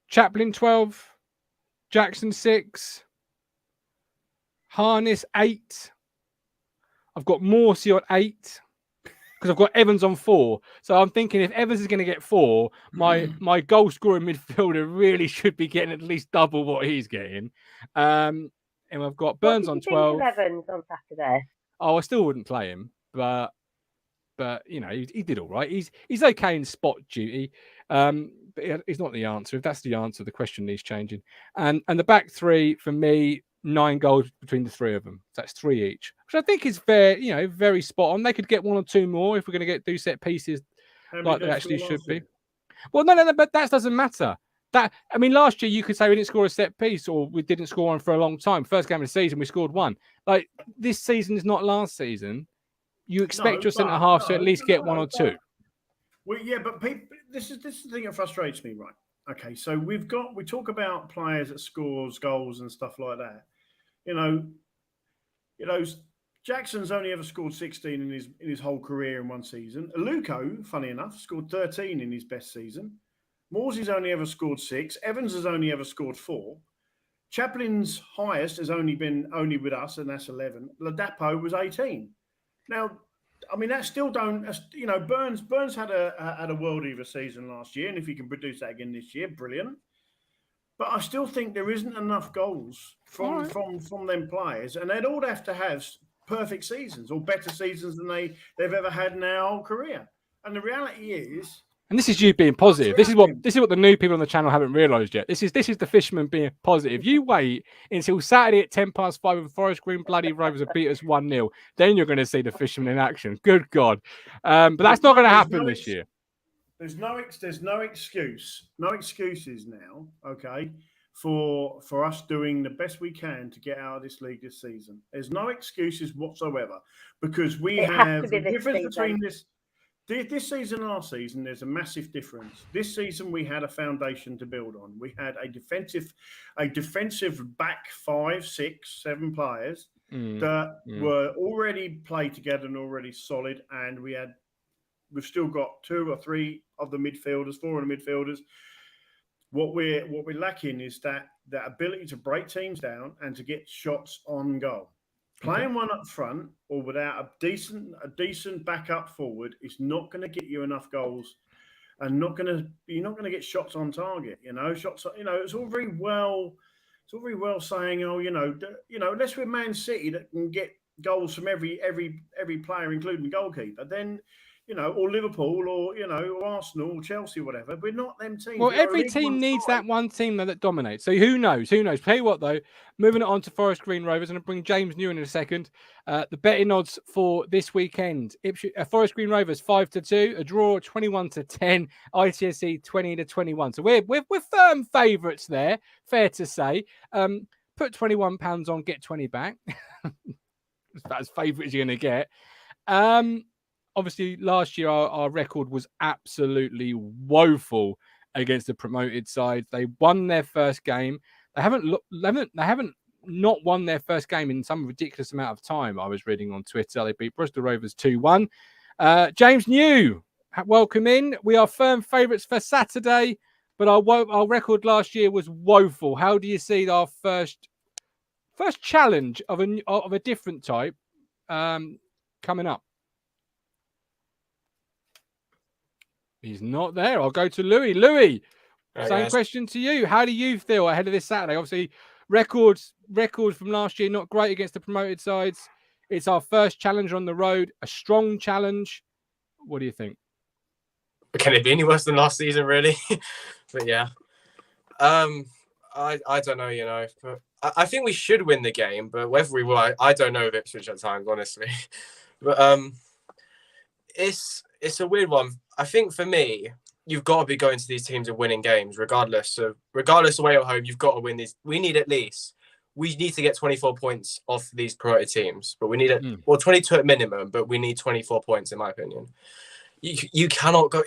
Chaplin 12, Jackson 6. Harness 8. I've got Morsey on 8 because I've got Evans on 4. So I'm thinking if Evans is going to get 4, my goal scoring midfielder really should be getting at least double what he's getting. And I've got Burns on 12. What did you think of Evans on Saturday? Oh, I still wouldn't play him, but you know, he did all right. He's okay in spot duty. But he's not the answer. If that's the answer, the question needs changing. And the back three for me, 9 goals between the 3 of them. So that's 3 each, which I think is fair. You know, very spot on. They could get 1 or 2 more if we're going to do set pieces like they actually should be. Well, no, but that doesn't matter. Last year you could say we didn't score a set piece or we didn't score one for a long time. First game of the season, we scored 1. Like this season is not last season. You expect your centre half to at least get 1 or 2. Well, yeah, but this is the thing that frustrates me, right? Okay, so we talk about players that scores goals and stuff like that. You know, Jackson's only ever scored 16 in his whole career in one season. Aluko, funny enough, scored 13 in his best season. Morsey's only ever scored 6. Evans has only ever scored 4. Chaplin's highest has only with us, and that's 11. Ladapo was 18. Now, I mean, that still don't. You know, Burns had a worldie of a season last year, and if he can produce that again this year, brilliant. But I still think there isn't enough goals from them players, and they'd all have to have perfect seasons or better seasons than they've ever had in their whole career. And the reality is. And this is you being positive. This is what the new people on the channel haven't realised yet. This is the Fisherman being positive. You wait until Saturday at 5:10 when Forest Green bloody Rovers have beat us 1-0. Then you're going to see the Fisherman in action. Good God! But that's not going to happen this year. There's no excuse. No excuses now. Okay, for us doing the best we can to get out of this league this season. There's no excuses whatsoever because we have the difference between this. This season and last season, there's a massive difference. This season, we had a foundation to build on. We had a defensive back 5, 6, 7 players that were already played together and already solid. And we've still got 2 or 3 of the midfielders, 4 of the midfielders. What we're lacking is that ability to break teams down and to get shots on goal. Playing one up front or without a decent backup forward is not going to get you enough goals, and you're not going to get shots on target. You know, it's all very well saying, unless we're Man City that can get goals from every player, including the goalkeeper, then. Or Liverpool, or Arsenal, or Chelsea, whatever. We're not them teams. Well, every team needs that one team that dominates. So who knows? Tell you what, though, moving it on to Forest Green Rovers, and I'll bring James New in a second. The betting odds for this weekend: Forest Green Rovers 5-2, a draw 21-10, ITFC 20-21. So we're firm favourites there. Fair to say. Put £21 on, get 20 back. That's about as favourite as you're going to get. Obviously, last year our record was absolutely woeful against the promoted sides. They won their first game. They haven't not won their first game in some ridiculous amount of time. I was reading on Twitter. They beat Bristol Rovers 2-1. James New, welcome in. We are firm favourites for Saturday, but our record last year was woeful. How do you see our first challenge of a different type coming up? He's not there. I'll go to Louis. Louis, same question to you. How do you feel ahead of this Saturday? Obviously, records from last year, not great against the promoted sides. It's our first challenge on the road, a strong challenge. What do you think? Can it be any worse than last season, really? But yeah. I don't know, But I think we should win the game, but whether we will, I don't know with Ipswich at times, honestly. But it's a weird one. I think for me, you've got to be going to these teams and winning games, regardless away or home. You've got to win these. We need to get 24 points off these promoted teams, but we need 22 at minimum. But we need 24 points, in my opinion. You cannot do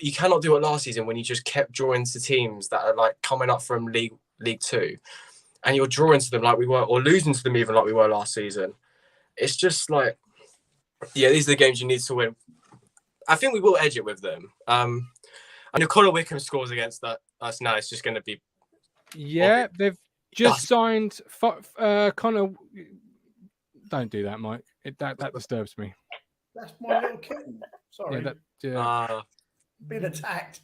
it last season when you just kept drawing to teams that are like coming up from League 2, and you're drawing to them like we were, or losing to them even like we were last season. It's just like, yeah, these are the games you need to win. I think we will edge it with them. And if Connor Wickham scores against us now, it's just going to be... Yeah, they've just signed Connor Don't do that, Mike. That disturbs me. That's my little kitten. Sorry. Been attacked.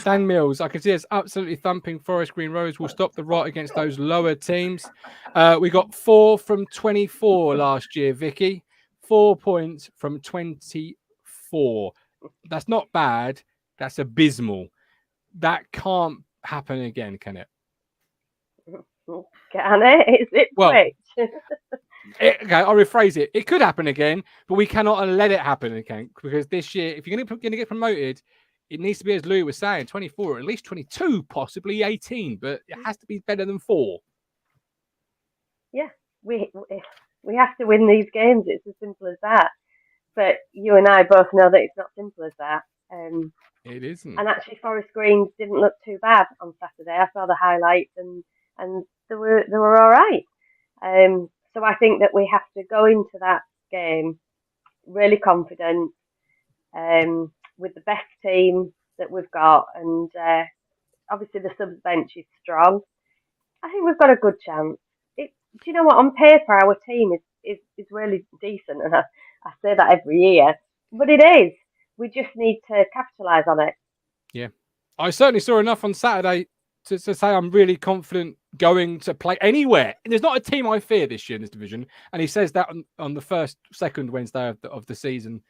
Dan Mills, I can see us absolutely thumping Forest Green Rovers. Will stop the rot against those lower teams. We got 4 from 24 last year, Vicky. 4 points from 24. That's not bad. That's abysmal. That can't happen again, can it? Can it? Is it Ipswich? Okay, I'll rephrase it. It could happen again, but we cannot let it happen again, because this year, if you're going to get promoted, it needs to be, as Louis was saying, 24, or at least 22, possibly 18, but it has to be better than 4. Yeah, we have to win these games. It's as simple as that. But you and I both know that it's not simple as that. It isn't. And actually, Forest Green didn't look too bad on Saturday. I saw the highlights, and they were all right. So I think that we have to go into that game really confident, with the best team that we've got, and obviously the subs bench is strong. I think we've got a good chance. Do you know what? On paper, our team is really decent, and I say that every year, but it is. We just need to capitalise on it. Yeah, I certainly saw enough on Saturday to say I'm really confident going to play anywhere. And there's not a team I fear this year in this division. And he says that on the second Wednesday of the season,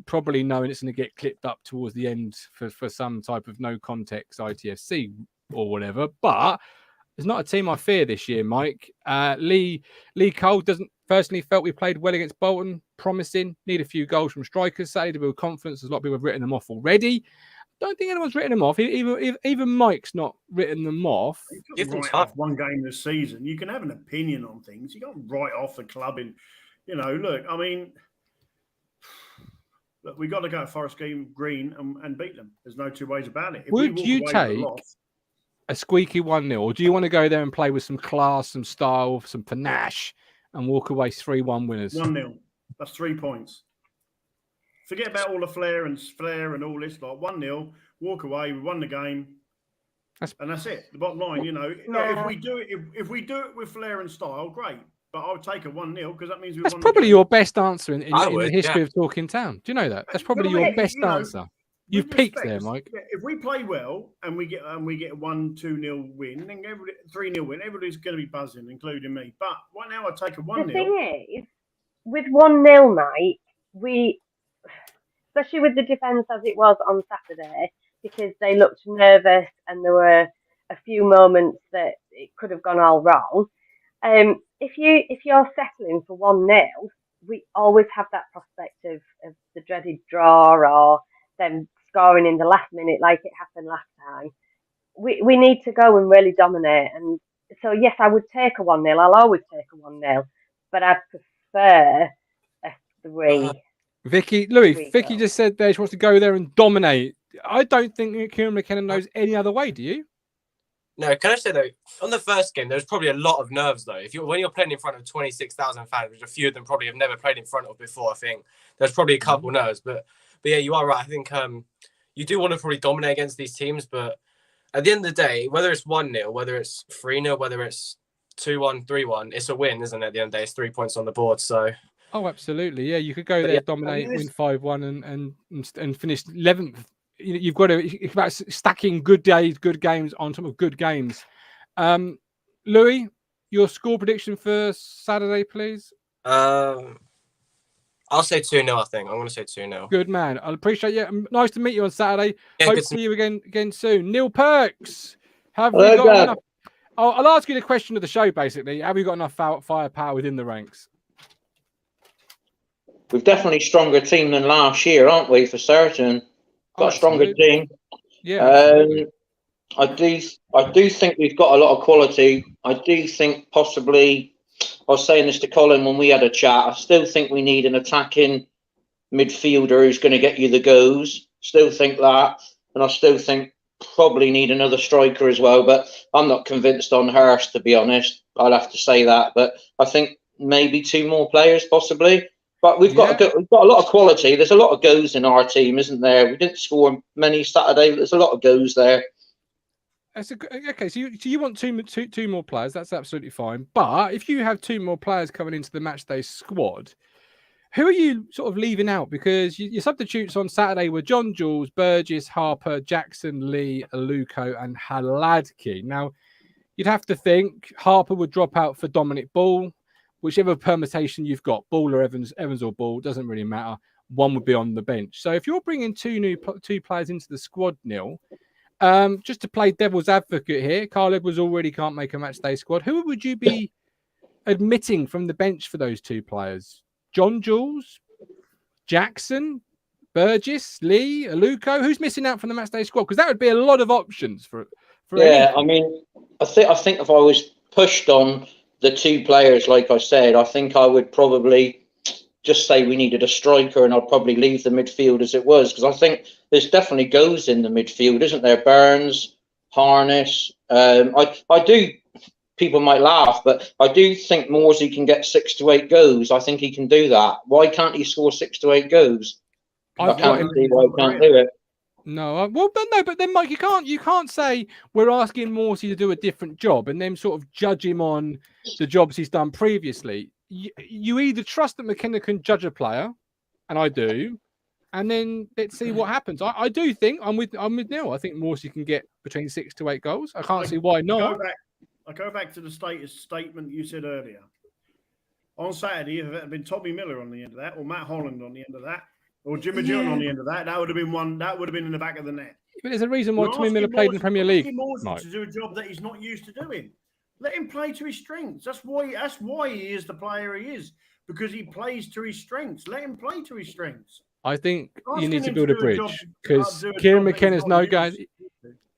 probably knowing it's going to get clipped up towards the end for some type of no context ITFC or whatever. But there's not a team I fear this year, Mike. Lee Cole doesn't personally felt we played well against Bolton. Promising. Need a few goals from strikers. Say to build confidence. There's a lot of people have written them off already. Don't think anyone's written them off. Even Mike's not written them off. You can write off one game this season. You can have an opinion on things. You can't write off the club in, look, I mean, look, we got to go Forest Green and beat them. There's no two ways about it. Would you take a squeaky 1-0, or do you want to go there and play with some class, some style, some panache, and walk away 3-1 winners? 1-0. That's 3 points. Forget about all the flair and all this. Like 1-0, walk away. We won the game, and that's it. The bottom line, if we do it with flair and style, great. But I would take a 1-0 because that means we. That's probably your best answer in the history of Talking Town. Do you know that? That's probably your best answer. You've peaked there, Mike. Yeah, if we play well and we get a 1-2-0 win, then 3-0 win, everybody's going to be buzzing, including me. But right now, I take a 1-0. The thing is, with 1-0, Mike, especially with the defence as it was on Saturday, because they looked nervous and there were a few moments that it could have gone all wrong. If you're settling for 1-0, we always have that prospect of the dreaded draw or them scoring in the last minute like it happened last time. We need to go and really dominate. And so, yes, I would take a 1-0. I'll always take a 1-0, but I prefer a 3. Vicky just said there she wants to go there and dominate. I don't think Kieran McKenna knows any other way. Do you? No, can I say though, on the first game, there's probably a lot of nerves though. When you're playing in front of 26,000 fans, which a few of them probably have never played in front of before, I think there's probably a couple nerves. But yeah, you are right. I think you do want to probably dominate against these teams, but at the end of the day, whether it's 1-0, whether it's 3-0, whether it's 2-1, 3-1, it's a win, isn't it? At the end of the day, it's 3 points on the board. So. Oh, absolutely. Yeah, you could go there, dominate, win 5-1, and finish 11th. You've got to. It's about stacking good days, good games on top of good games. Louis, your score prediction for Saturday, please. I'll say 2-0. I think I'm going to say 2-0. Good man. I appreciate you. Nice to meet you on Saturday. Hope to see you again soon. Neil Perks, have you got enough? I'll ask you the question of the show. Basically, have you got enough firepower within the ranks? We've definitely stronger team than last year, aren't we? For certain, got a stronger team. Yeah. I do think we've got a lot of quality. I do think possibly, I was saying this to Colin when we had a chat, I still think we need an attacking midfielder who's going to get you the goals. Still think that. And I still think probably need another striker as well. But I'm not convinced on Hurst, to be honest. I'll have to say that. But I think maybe 2 more players possibly. But we've got a lot of quality. There's a lot of goals in our team, isn't there? We didn't score many Saturday, but there's a lot of goals there. That's okay. So you want two more players? That's absolutely fine. But if you have 2 more players coming into the matchday squad, who are you sort of leaving out? Because your substitutes on Saturday were John Jules, Burgess, Harper, Jackson, Lee, Aluko, and Haladki. Now, you'd have to think Harper would drop out for Dominic Ball. Whichever permutation you've got, Ball or Evans or Ball, doesn't really matter. One would be on the bench. So if you're bringing 2 players into the squad, Neil, just to play devil's advocate here, Carl Edwards already can't make a matchday squad. Who would you be admitting from the bench for those 2 players? John Jules, Jackson, Burgess, Lee, Aluko. Who's missing out from the matchday squad? Because that would be a lot of options for yeah, anything. I mean, I think if I was pushed on the 2 players, like I said, I think I would probably just say we needed a striker, and I'd probably leave the midfield as it was, because I think there's definitely goals in the midfield, isn't there? Burns, Harness. I do. People might laugh, but I do think Morsey can get 6 to 8 goals. I think he can do that. Why can't he score 6 to 8 goals? I can't see why he can't do it. No, but then, Mike, you can't say we're asking Morsey to do a different job and then sort of judge him on the jobs he's done previously. You either trust that McKenna can judge a player, and I do, and then let's see what happens. I do think I'm with Neil. I think Morsey can get between 6 to 8 goals. I can't see why not. I go back to the statement you said earlier. On Saturday, if it had been Tommy Miller on the end of that, or Matt Holland on the end of that, or Jimmy Jordan on the end of that, that would have been one. That would have been in the back of the net. But there's a reason why Tommy Miller played in the Premier League. To do a job that he's not used to doing. Let him play to his strengths. That's why he is the player he is, because he plays to his strengths. Let him play to his strengths. I think you need to build a bridge, because Kieran McKenna's no guy.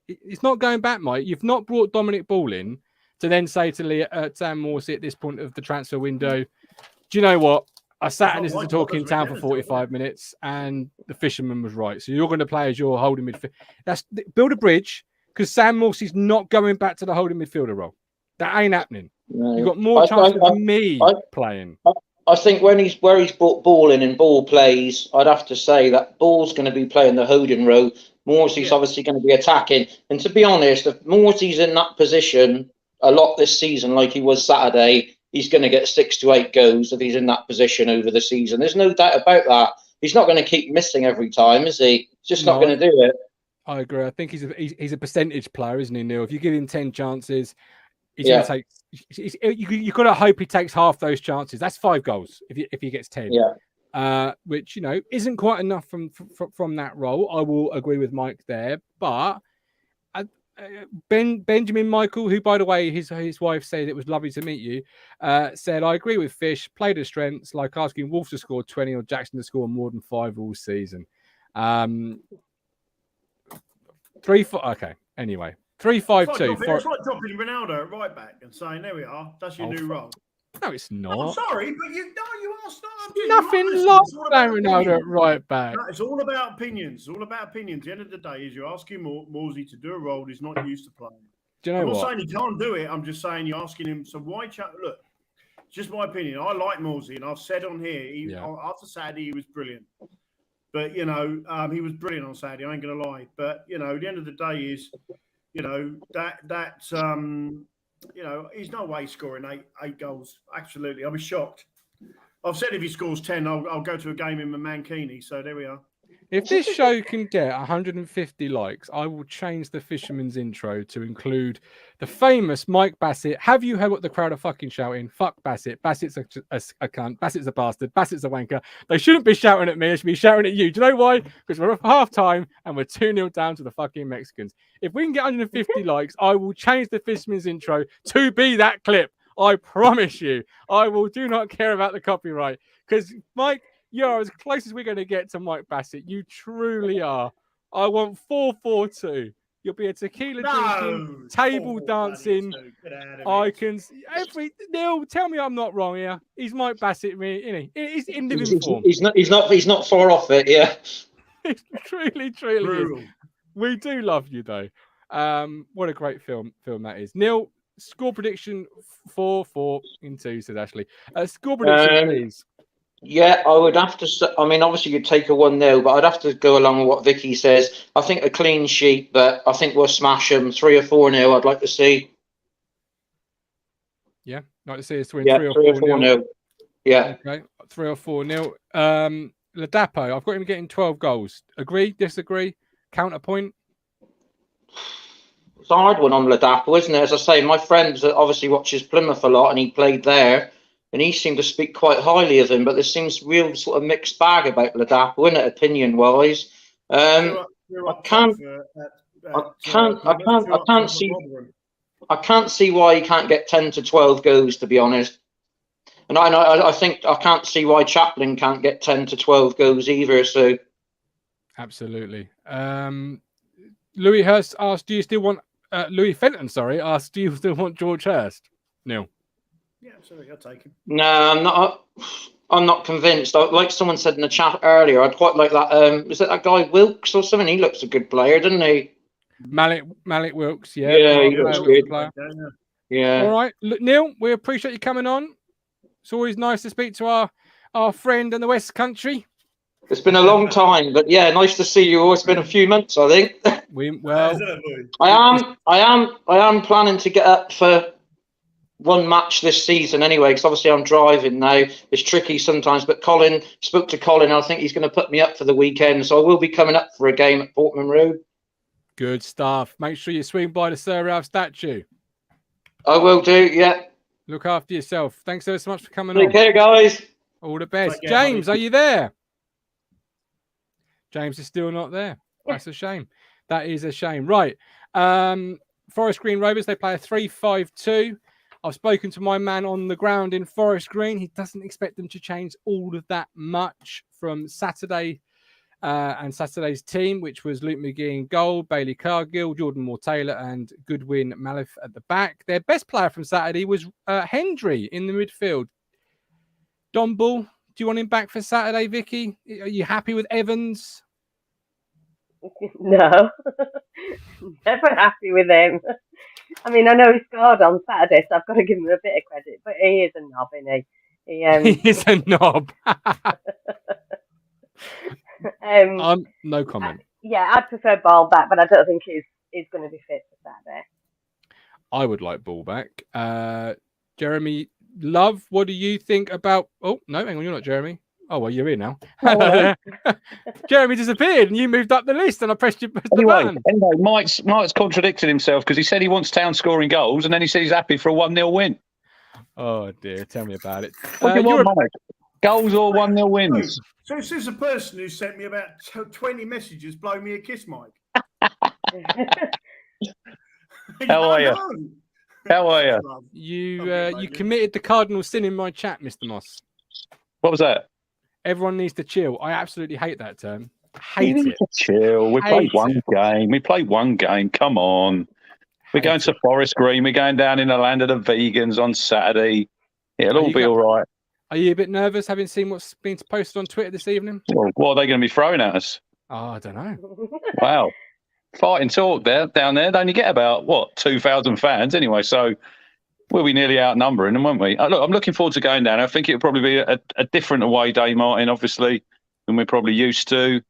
It's not going back, Mike. You've not brought Dominic Ball in to then say to Sam Morsey at this point of the transfer window, do you know what? I sat and listened to Talk in Town for 45 minutes, and the Fisherman was right. So you're going to play as your holding midfield. Build a bridge, because Sam Morsey's not going back to the holding midfielder role. That ain't happening. No. You've got more chances than me playing. I think where he's brought Ball in and Ball plays, I'd have to say that Ball's going to be playing the holding role. Morsey's obviously going to be attacking. And to be honest, if Morsey's in that position a lot this season, like he was Saturday, he's going to get 6 to 8 goals if he's in that position over the season. There's no doubt about that. He's not going to keep missing every time, is he? He's just not going to do it. I agree. I think he's a percentage player, isn't he, Neil? If you give him 10 chances, he's going to take. You've got to hope he takes half those chances. That's 5 goals if he gets 10. Yeah. Which isn't quite enough from that role. I will agree with Mike there, but. Benjamin Michael, who, by the way, his wife said it was lovely to meet you, said, I agree with Fish, played his strengths, like asking Wolves to score 20 or Jackson to score more than 5 all season. 3-4. Okay, anyway. 3-5-2. It's like dropping Ronaldo at right back and saying, there we are, that's your new role. No, it's not. I'm sorry, but you asked. Nothing like Ronaldo at right back. No, it's all about opinions. It's all about opinions. At the end of the day, is you're asking Morsey to do a role he's not used to playing. Do you know I'm what? not saying he can't do it. I'm just saying you're asking him. So why? Look, just my opinion. I like Morsey, and I've said on here, after Saturday, he was brilliant. But he was brilliant on Saturday. I ain't gonna lie. But at the end of the day, is he's no way scoring eight goals. Absolutely, I'll be shocked. I've said if he scores 10, I'll go to a game in Mankini. So there we are. If this show can get 150 likes, I will change the Fisherman's intro to include the famous Mike Bassett. Have you heard what the crowd are fucking shouting? Fuck Bassett. Bassett's a cunt. Bassett's a bastard. Bassett's a wanker. They shouldn't be shouting at me. They should be shouting at you. Do you know why? Because we're at half time and we're 2-0 down to the fucking Mexicans. If we can get 150 likes, I will change the Fisherman's intro to be that clip. I promise you. I do not care about the copyright. Because, Mike, you're as close as we're going to get to Mike Bassett. You truly are. I want 4-4-2. You'll be a tequila drinking, table dancing. I can Neil. Tell me I'm not wrong here. He's Mike Bassett, isn't he? He's in living form. He's not far off it. Yeah. It truly is. We do love you though. What a great film that is. Neil, score prediction 4-4-2, says Ashley. Score prediction, please. Yeah, I would have to say, I mean, obviously you'd take a 1-0, but I'd have to go along with what Vicky says. I think a clean sheet, but I think we'll smash them 3 or 4-0. I'd like to see. Yeah, like to see us win 3 or 4-0. Yeah. Okay, 3 or 4-0. Ladapo, I've got him getting 12 goals. Agree? Disagree? Counterpoint? It's a hard one on Ladapo, isn't it? As I say, my friend obviously watches Plymouth a lot, and he played there, and he seemed to speak quite highly of him. But there seems real sort of mixed bag about Ladapo, isn't it? Opinion-wise, I can't see why he can't get 10 to 12 goals, to be honest. And I think I can't see why Chaplin can't get 10 to 12 goals either. So, absolutely. Louis Hurst asked, "Do you still want Louis Fenton?" Sorry, asked, "Do you still want George Hurst?" Neil. Yeah, sorry, I'll take him. No, I'm not. I'm not convinced. Like someone said in the chat earlier, I'd quite like that. Is it that guy Wilkes or something? He looks a good player, doesn't he? Malik Wilkes. Yeah, yeah, he looks good. Yeah. All right, look, Neil, we appreciate you coming on. It's always nice to speak to our friend in the West Country. It's been a long time, but yeah, nice to see you all. It's been a few months, I think. I am planning to get up for one match this season anyway, because obviously I'm driving now. It's tricky sometimes, but spoke to Colin. I think he's going to put me up for the weekend, so I will be coming up for a game at Portman Road. Good stuff. Make sure you swing by the Sir Ralph statue. I will do, yeah. Look after yourself. Thanks so much for coming on. Take care, guys. All the best. James, are you there? James is still not there. That's a shame. That is a shame. Right. Forest Green Rovers, they play a 3-5-2. I've spoken to my man on the ground in Forest Green. He doesn't expect them to change all of that much from Saturday and Saturday's team, which was Luke McGee in goal, Bailey Cargill, Jordan Moore-Taylor, and Goodwin Malif at the back. Their best player from Saturday was Hendry in the midfield. Don Ball, do you want him back for Saturday, Vicky? Are you happy with Evans? No, never happy with him. I mean, I know he scored on Saturday, so I've got to give him a bit of credit, but he is a knob, isn't he? He is a knob. No comment. I'd prefer Ball back, but I don't think he's going to be fit for Saturday. I would like Ball back. Jeremy Love, what do you think about... Oh, no, hang on, you're not Jeremy. Oh, well, you're here now. Jeremy disappeared and you moved up the list and I pressed the button. Anyway, Mike's contradicted himself because he said he wants Town scoring goals and then he said he's happy for a 1-0 win. Oh, dear. Tell me about it. What do you want, Mike? Goals or 1-0 wins? So this is a person who sent me about 20 messages, blow me a kiss, Mike. How are you? How are you? You committed the cardinal sin in my chat, Mr. Moss. What was that? Everyone needs to chill. I absolutely hate that term. Hate it. Chill. We played one game. Come on. We're going to Forest Green. We're going down in the land of the vegans on Saturday. It'll all be all right. Are you a bit nervous having seen what's been posted on Twitter this evening? Well, what are they going to be throwing at us? Oh, I don't know. Wow. Fighting talk down there. They only get about, 2,000 fans anyway. So we'll be nearly outnumbering them, won't we? Look, I'm looking forward to going down. I think it'll probably be a different away day, Martin, obviously, than we're probably used to.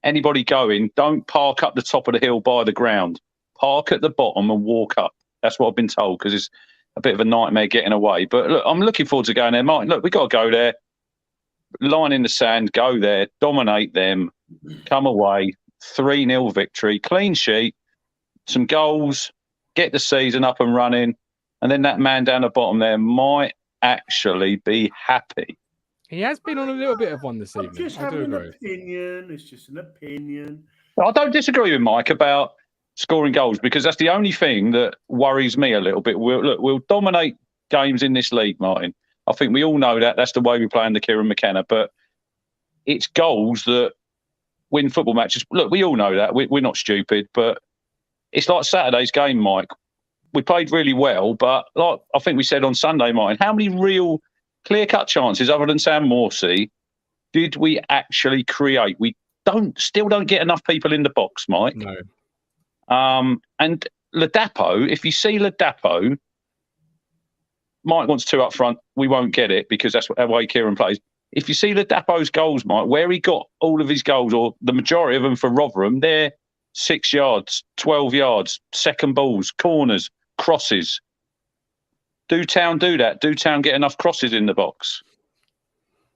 Anybody going, don't park up the top of the hill by the ground. Park at the bottom and walk up. That's what I've been told, because it's a bit of a nightmare getting away. But look, I'm looking forward to going there. Martin, look, we've got to go there. Line in the sand, go there, dominate them, come away, 3-0 victory, clean sheet, some goals, get the season up and running. And then that man down the bottom there might actually be happy. He has been on a little bit of one this evening. Just have an opinion. It's just an opinion. I don't disagree with Mike about scoring goals because that's the only thing that worries me a little bit. We'll dominate games in this league, Martin. I think we all know that. That's the way we play under Kieran McKenna. But it's goals that win football matches. Look, we all know that. We're not stupid. But it's like Saturday's game, Mike. We played really well, but like I think we said on Sunday, Martin, how many real clear-cut chances other than Sam Morsey did we actually create? We still don't get enough people in the box, Mike. No. And Ladapo, if you see Ladapo, Mike wants two up front. We won't get it because that's the way Kieran plays. if you see Ladapo's goals, Mike, where he got all of his goals, or the majority of them for Rotherham, they're 6 yards, 12 yards, second balls, corners, crosses. Do Town do that? Do Town get enough crosses in the box?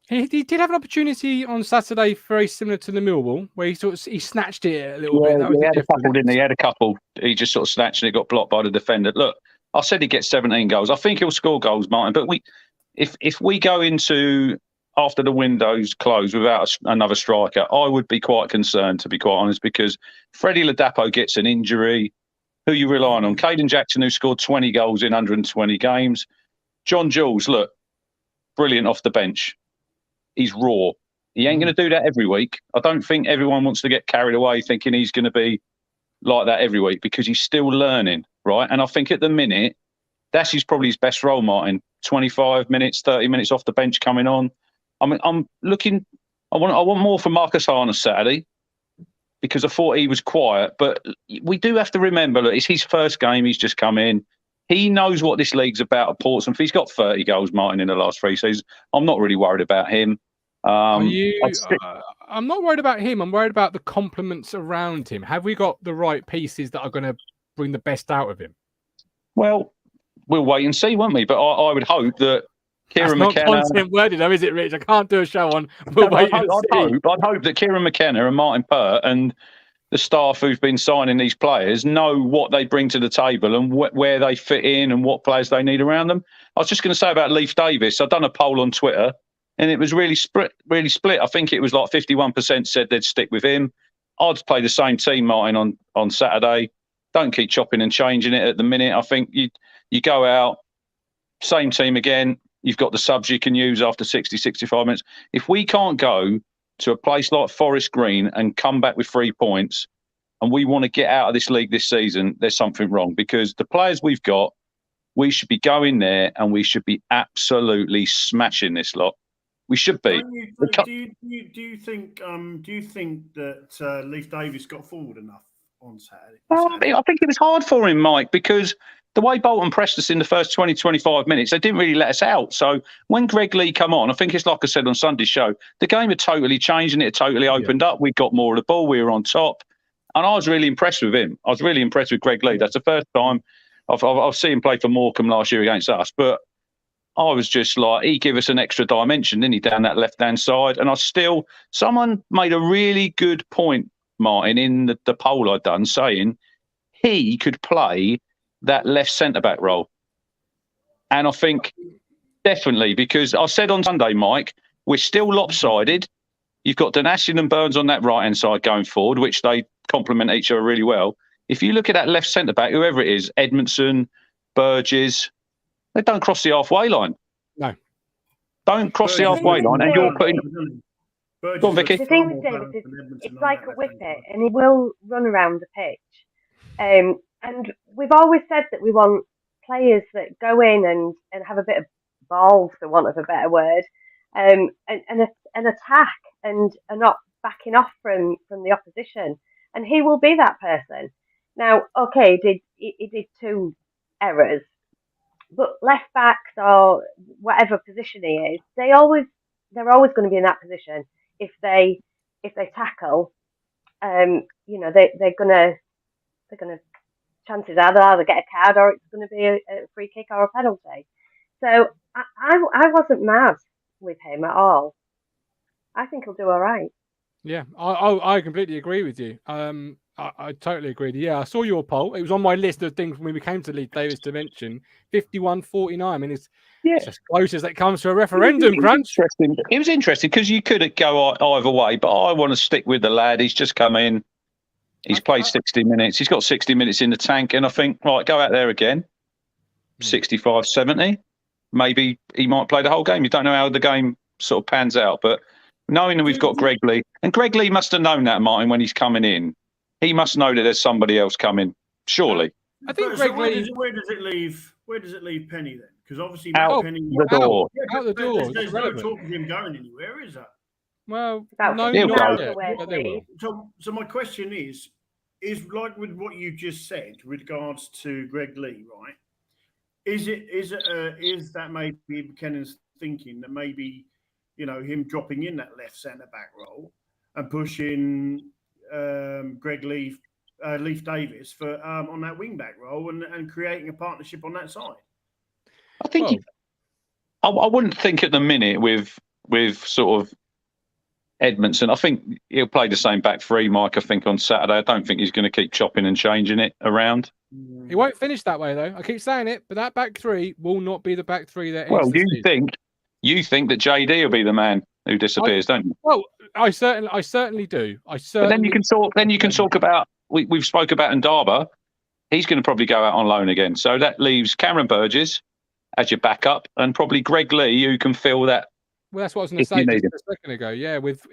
He did have an opportunity on Saturday very similar to the Millwall, where he snatched it a little bit. That was he had a couple, difference. didn't he? He had a couple. He just sort of snatched and it got blocked by the defender. Look, I said he gets 17 goals. I think he'll score goals, Martin. But if we go into after the window's closed without another striker, I would be quite concerned, to be quite honest, because Freddie Ladapo gets an injury. Who are you relying on? Caden Jackson, who scored 20 goals in 120 games. John Jules, look, brilliant off the bench. He's raw. He ain't going to do that every week. I don't think everyone wants to get carried away thinking he's going to be like that every week, because he's still learning, right? And I think at the minute, that's probably his best role, Martin. 25 minutes, 30 minutes off the bench coming on. I mean, I want more from Marcus Harness Saturday, because I thought he was quiet. But we do have to remember that it's his first game. He's just come in. He knows what this league's about at Portsmouth. He's got 30 goals, Martin, in the last 3 seasons. I'm not really worried about him. I'm not worried about him. I'm worried about the complements around him. Have we got the right pieces that are going to bring the best out of him? Well, we'll wait and see, won't we? But I would hope that Kieran McKenna... That's not content worded, though, is it, Rich? I can't do a show on... I'd hope that Kieran McKenna and Martin Pert and the staff who've been signing these players know what they bring to the table and where they fit in and what players they need around them. I was just going to say about Leif Davis. I've done a poll on Twitter and it was really split. I think it was like 51% said they'd stick with him. I'd play the same team, Martin, on Saturday. Don't keep chopping and changing it at the minute. I think you go out, same team again. You've got the subs you can use after 60, 65 minutes. If we can't go to a place like Forest Green and come back with 3 points, and we want to get out of this league this season, there's something wrong, because the players we've got, we should be going there and we should be absolutely smashing this lot. We should be. Do you think that Leif Davis got forward enough on Saturday? I think it was hard for him, Mike, because the way Bolton pressed us in the first 20, 25 minutes, they didn't really let us out. So when Greg Lee come on, I think it's like I said on Sunday's show, the game had totally changed and it had totally opened up. We got more of the ball. We were on top. And I was really impressed with him. I was really impressed with Greg Lee. That's the first time I've seen him play for Morecambe last year against us. But I was just like, he gave us an extra dimension, didn't he, down that left-hand side. And someone made a really good point, Martin, in the poll I'd done, saying he could play that left centre-back role. And I think definitely, because I said on Sunday, Mike, we're still lopsided. You've got Donashian and Burns on that right-hand side going forward, which they complement each other really well. If you look at that left centre-back, whoever it is, Edmondson, Burgess, they don't cross the halfway line. No. Don't cross the halfway line, and you're putting... Go on, Vicky. The thing with Davis is it's like a whippet, and he will run around the pitch. And we've always said that we want players that go in and have a bit of ball, for want of a better word, and attack and are not backing off from the opposition. And he will be that person. Now, okay, he did 2 errors, but left backs or whatever position he is, they're always going to be in that position if they tackle. They're gonna chances are they'll either get a card or it's going to be a free kick or a penalty. So I wasn't mad with him at all. I think he'll do all right. Yeah, I completely agree with you. I totally agree. Yeah, I saw your poll. It was on my list of things when we came to Leif Davis to mention. 51-49. I mean, it's as close as it comes to a referendum, Crunch. It was interesting because you could go either way, but I want to stick with the lad. He's just come in. He's played 60 minutes. He's got 60 minutes in the tank. And I think, right, go out there again. 65, 70. Maybe he might play the whole game. You don't know how the game sort of pans out. But knowing that we've got Greg Lee, and Greg Lee must have known that, Martin, when he's coming in. He must know that there's somebody else coming, surely. I think Greg Lee... Where does it leave Penny then? Because obviously out Penny... the door. Out the door. There's no talk of him going anywhere, is there? Well, no, but they will. So my question is like with what you just said with regards to Greg Lee, right? Is that maybe McKennan's thinking that maybe, him dropping in that left centre back role and pushing Leif Davis for on that wing back role and creating a partnership on that side. I think I wouldn't think at the minute with sort of Edmondson. I think he'll play the same back three, Mike. I think on Saturday. I don't think he's going to keep chopping and changing it around. He won't finish that way though. I keep saying it, but that back three will not be the back three that. Well, you think that JD will be the man who disappears, don't you? Well, I certainly do. But then you can talk. Then you can talk about. We've spoke about Ndaba. He's going to probably go out on loan again. So that leaves Cameron Burgess as your backup, and probably Greg Lee, who can fill that. Well, that's what I was going to say just a second ago. Yeah, with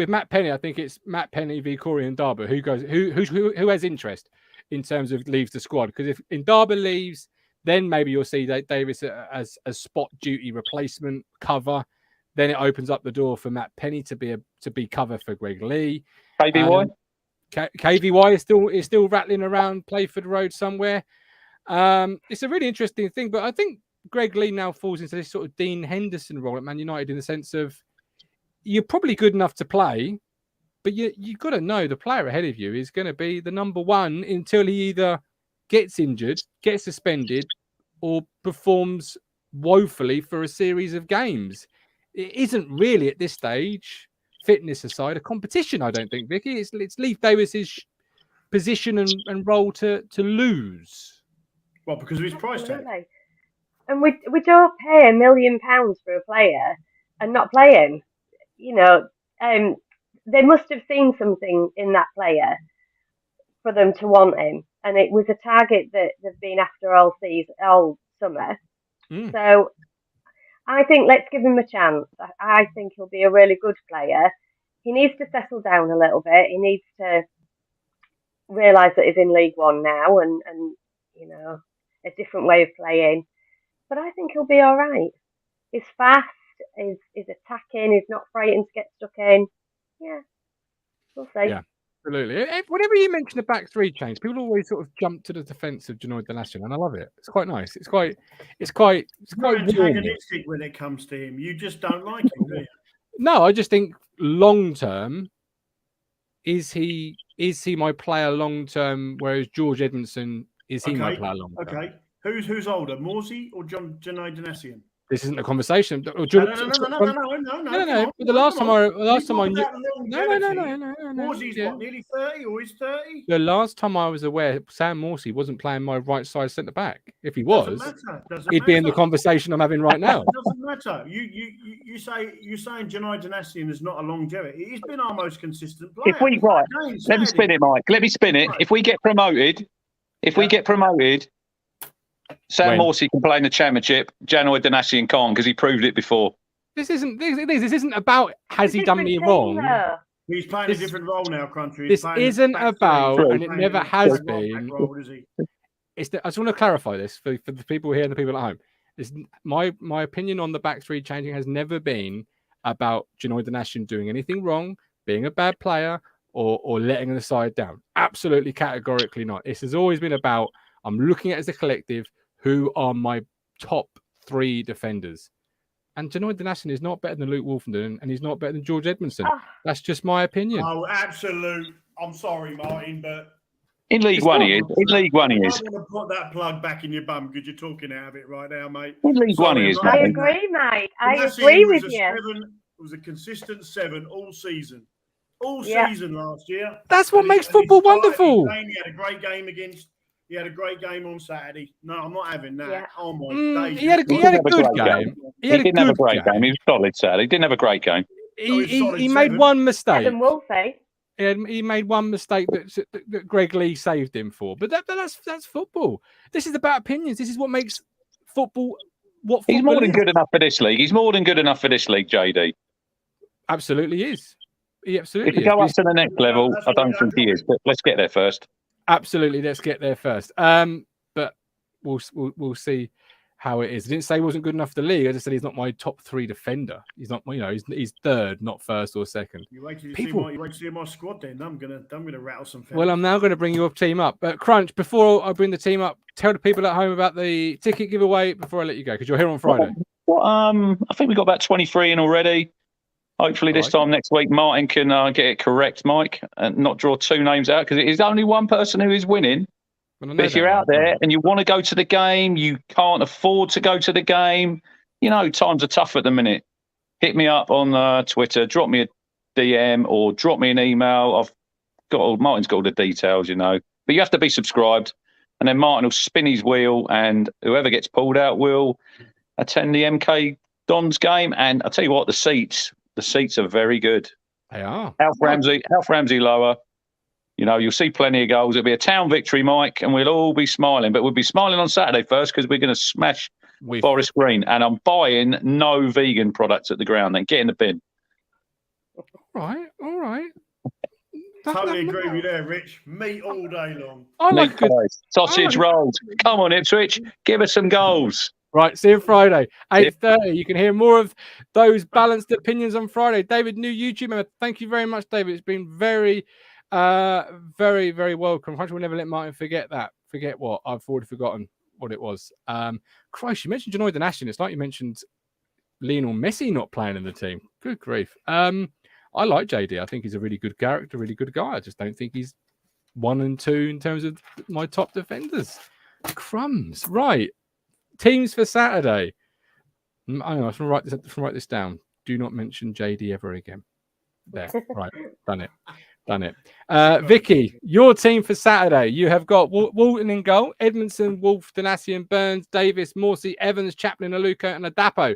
Matt Penny, I think it's Matt Penny v Corey Ndaba who has interest in terms of leaves the squad. Because if Ndaba leaves, then maybe you'll see Davis as a spot duty replacement cover. Then it opens up the door for Matt Penny to be cover for Greg Lee. KVY. KVY is still rattling around Playford Road somewhere. It's a really interesting thing, but I think Greg Lee now falls into this sort of Dean Henderson role at Man United in the sense of you're probably good enough to play, but you've got to know the player ahead of you is going to be the number one until he either gets injured, gets suspended, or performs woefully for a series of games. It isn't really at this stage, fitness aside, a competition, I don't think, Vicky. It's Leif Davis's position and role to lose. Well, because of his price tag. And we don't pay £1 million for a player and not play him. They must have seen something in that player for them to want him, and it was a target that they've been after all summer. So I think let's give him a chance. I think he'll be a really good player. He needs to settle down a little bit. He needs to realise that he's in League One now, and a different way of playing. But I think he'll be all right. He's fast. He's attacking. He's not frightened to get stuck in. Yeah, we'll see. Yeah, absolutely. Whenever you mention the back three change, people always sort of jump to the defence of Janoy Donation, and I love it. It's quite nice. It's quite antagonistic when it comes to him. You just don't like him, do you? No, I just think long term, is he my player long term? Whereas George Edmondson, is he my player long term? Okay. Who's older, Morsey or Janoy Donation? This isn't a conversation. No. But the last time I knew, no. Morsey's nearly 30 or he's 30. The last time I was aware, Sam Morsey wasn't playing my right side centre back. If he was, he'd be in the conversation I'm having right now. It doesn't matter. You're saying Janoy Donation is not a longevity. He's been our most consistent player. Let me spin it, Mike. Let me spin it. Right. If we get promoted, Sam Morsey can play in the Championship. Janoy Donation can't because he proved it before. This isn't about has he done me wrong. He's playing a different role now, Country. This isn't about, and it never has been. I just want to clarify this for the people here and the people at home. My opinion on the back three changing has never been about Janoy Donation doing anything wrong, being a bad player, or letting the side down. Absolutely, categorically not. This has always been about I'm looking at it as a collective. Who are my top three defenders? And Janoy Donation is not better than Luke Wolfenden, and he's not better than George Edmondson. That's just my opinion. Oh, absolute. I'm sorry, Martin, but in League One he is. In League One he is. I want to put that plug back in your bum because you're talking out of it right now, mate. In League One he is. I agree, mate. I agree with you. It was a consistent 7 all season. All season last year. That's what makes football wonderful. He had a great game He had a great game on Saturday. No, I'm not having that. Yeah. Oh my days! He had a good game. He didn't have a great game. He was solid Saturday. He didn't have a great game. He made one mistake. Wolfie. He made one mistake that Greg Lee saved him for. But that's football. This is about opinions. This is what makes football. He's more than good enough for this league. He's more than good enough for this league, JD. Absolutely is. He absolutely is. If you go up to the next level, I don't think he is. But let's get there first. Absolutely, let's get there first. But we'll see how it is. I didn't say he wasn't good enough for the league. I just said he's not my top 3 defender. He's not, he's third, not first or second. You wait to see my squad. Then I'm gonna rattle some. Well, I'm now going to bring your team up. Crunch, before I bring the team up, tell the people at home about the ticket giveaway before I let you go because you're here on Friday. Well, I think we've got about 23 in already. Hopefully this time next week, Martin can get it correct, Mike, and not draw two names out, because it is only one person who is winning. But if you're out there and you want to go to the game, you can't afford to go to the game, you know, times are tough at the minute. Hit me up on Twitter, drop me a DM or drop me an email. Martin's got all the details, you know. But you have to be subscribed, and then Martin will spin his wheel, and whoever gets pulled out will attend the MK Dons game. And I'll tell you what, the seats are very good. They are. Alf Ramsey lower. You know, you'll see plenty of goals. It'll be a town victory, Mike, and we'll all be smiling. But we'll be smiling on Saturday first, because we're going to smash Forest Green. And I'm buying no vegan products at the ground. Then get in the bin. All right. Totally agree with you there, Rich. Meat all day long. I like good sausage rolls. Come on, Ipswich. Give us some goals. Right, see you Friday, 8:30. You can hear more of those balanced opinions on Friday. David, new YouTube member. Thank you very much, David. It's been very, very, very welcome. Hopefully, we'll never let Martin forget that. Forget what? I've already forgotten what it was. Christ, you mentioned Janoy Donashian. It's like you mentioned Lionel Messi not playing in the team. Good grief. I like JD. I think he's a really good character, really good guy. I just don't think he's 1 and 2 in terms of my top defenders. Crumbs. Right. Teams for Saturday. I know, I should write this down. Do not mention JD ever again. There. Right. Done it. Vicky, your team for Saturday. You have got Walton in goal, Edmondson, Wolf, Donassi, Burns, Davis, Morsey, Evans, Chaplin, Aluko, and Adapo.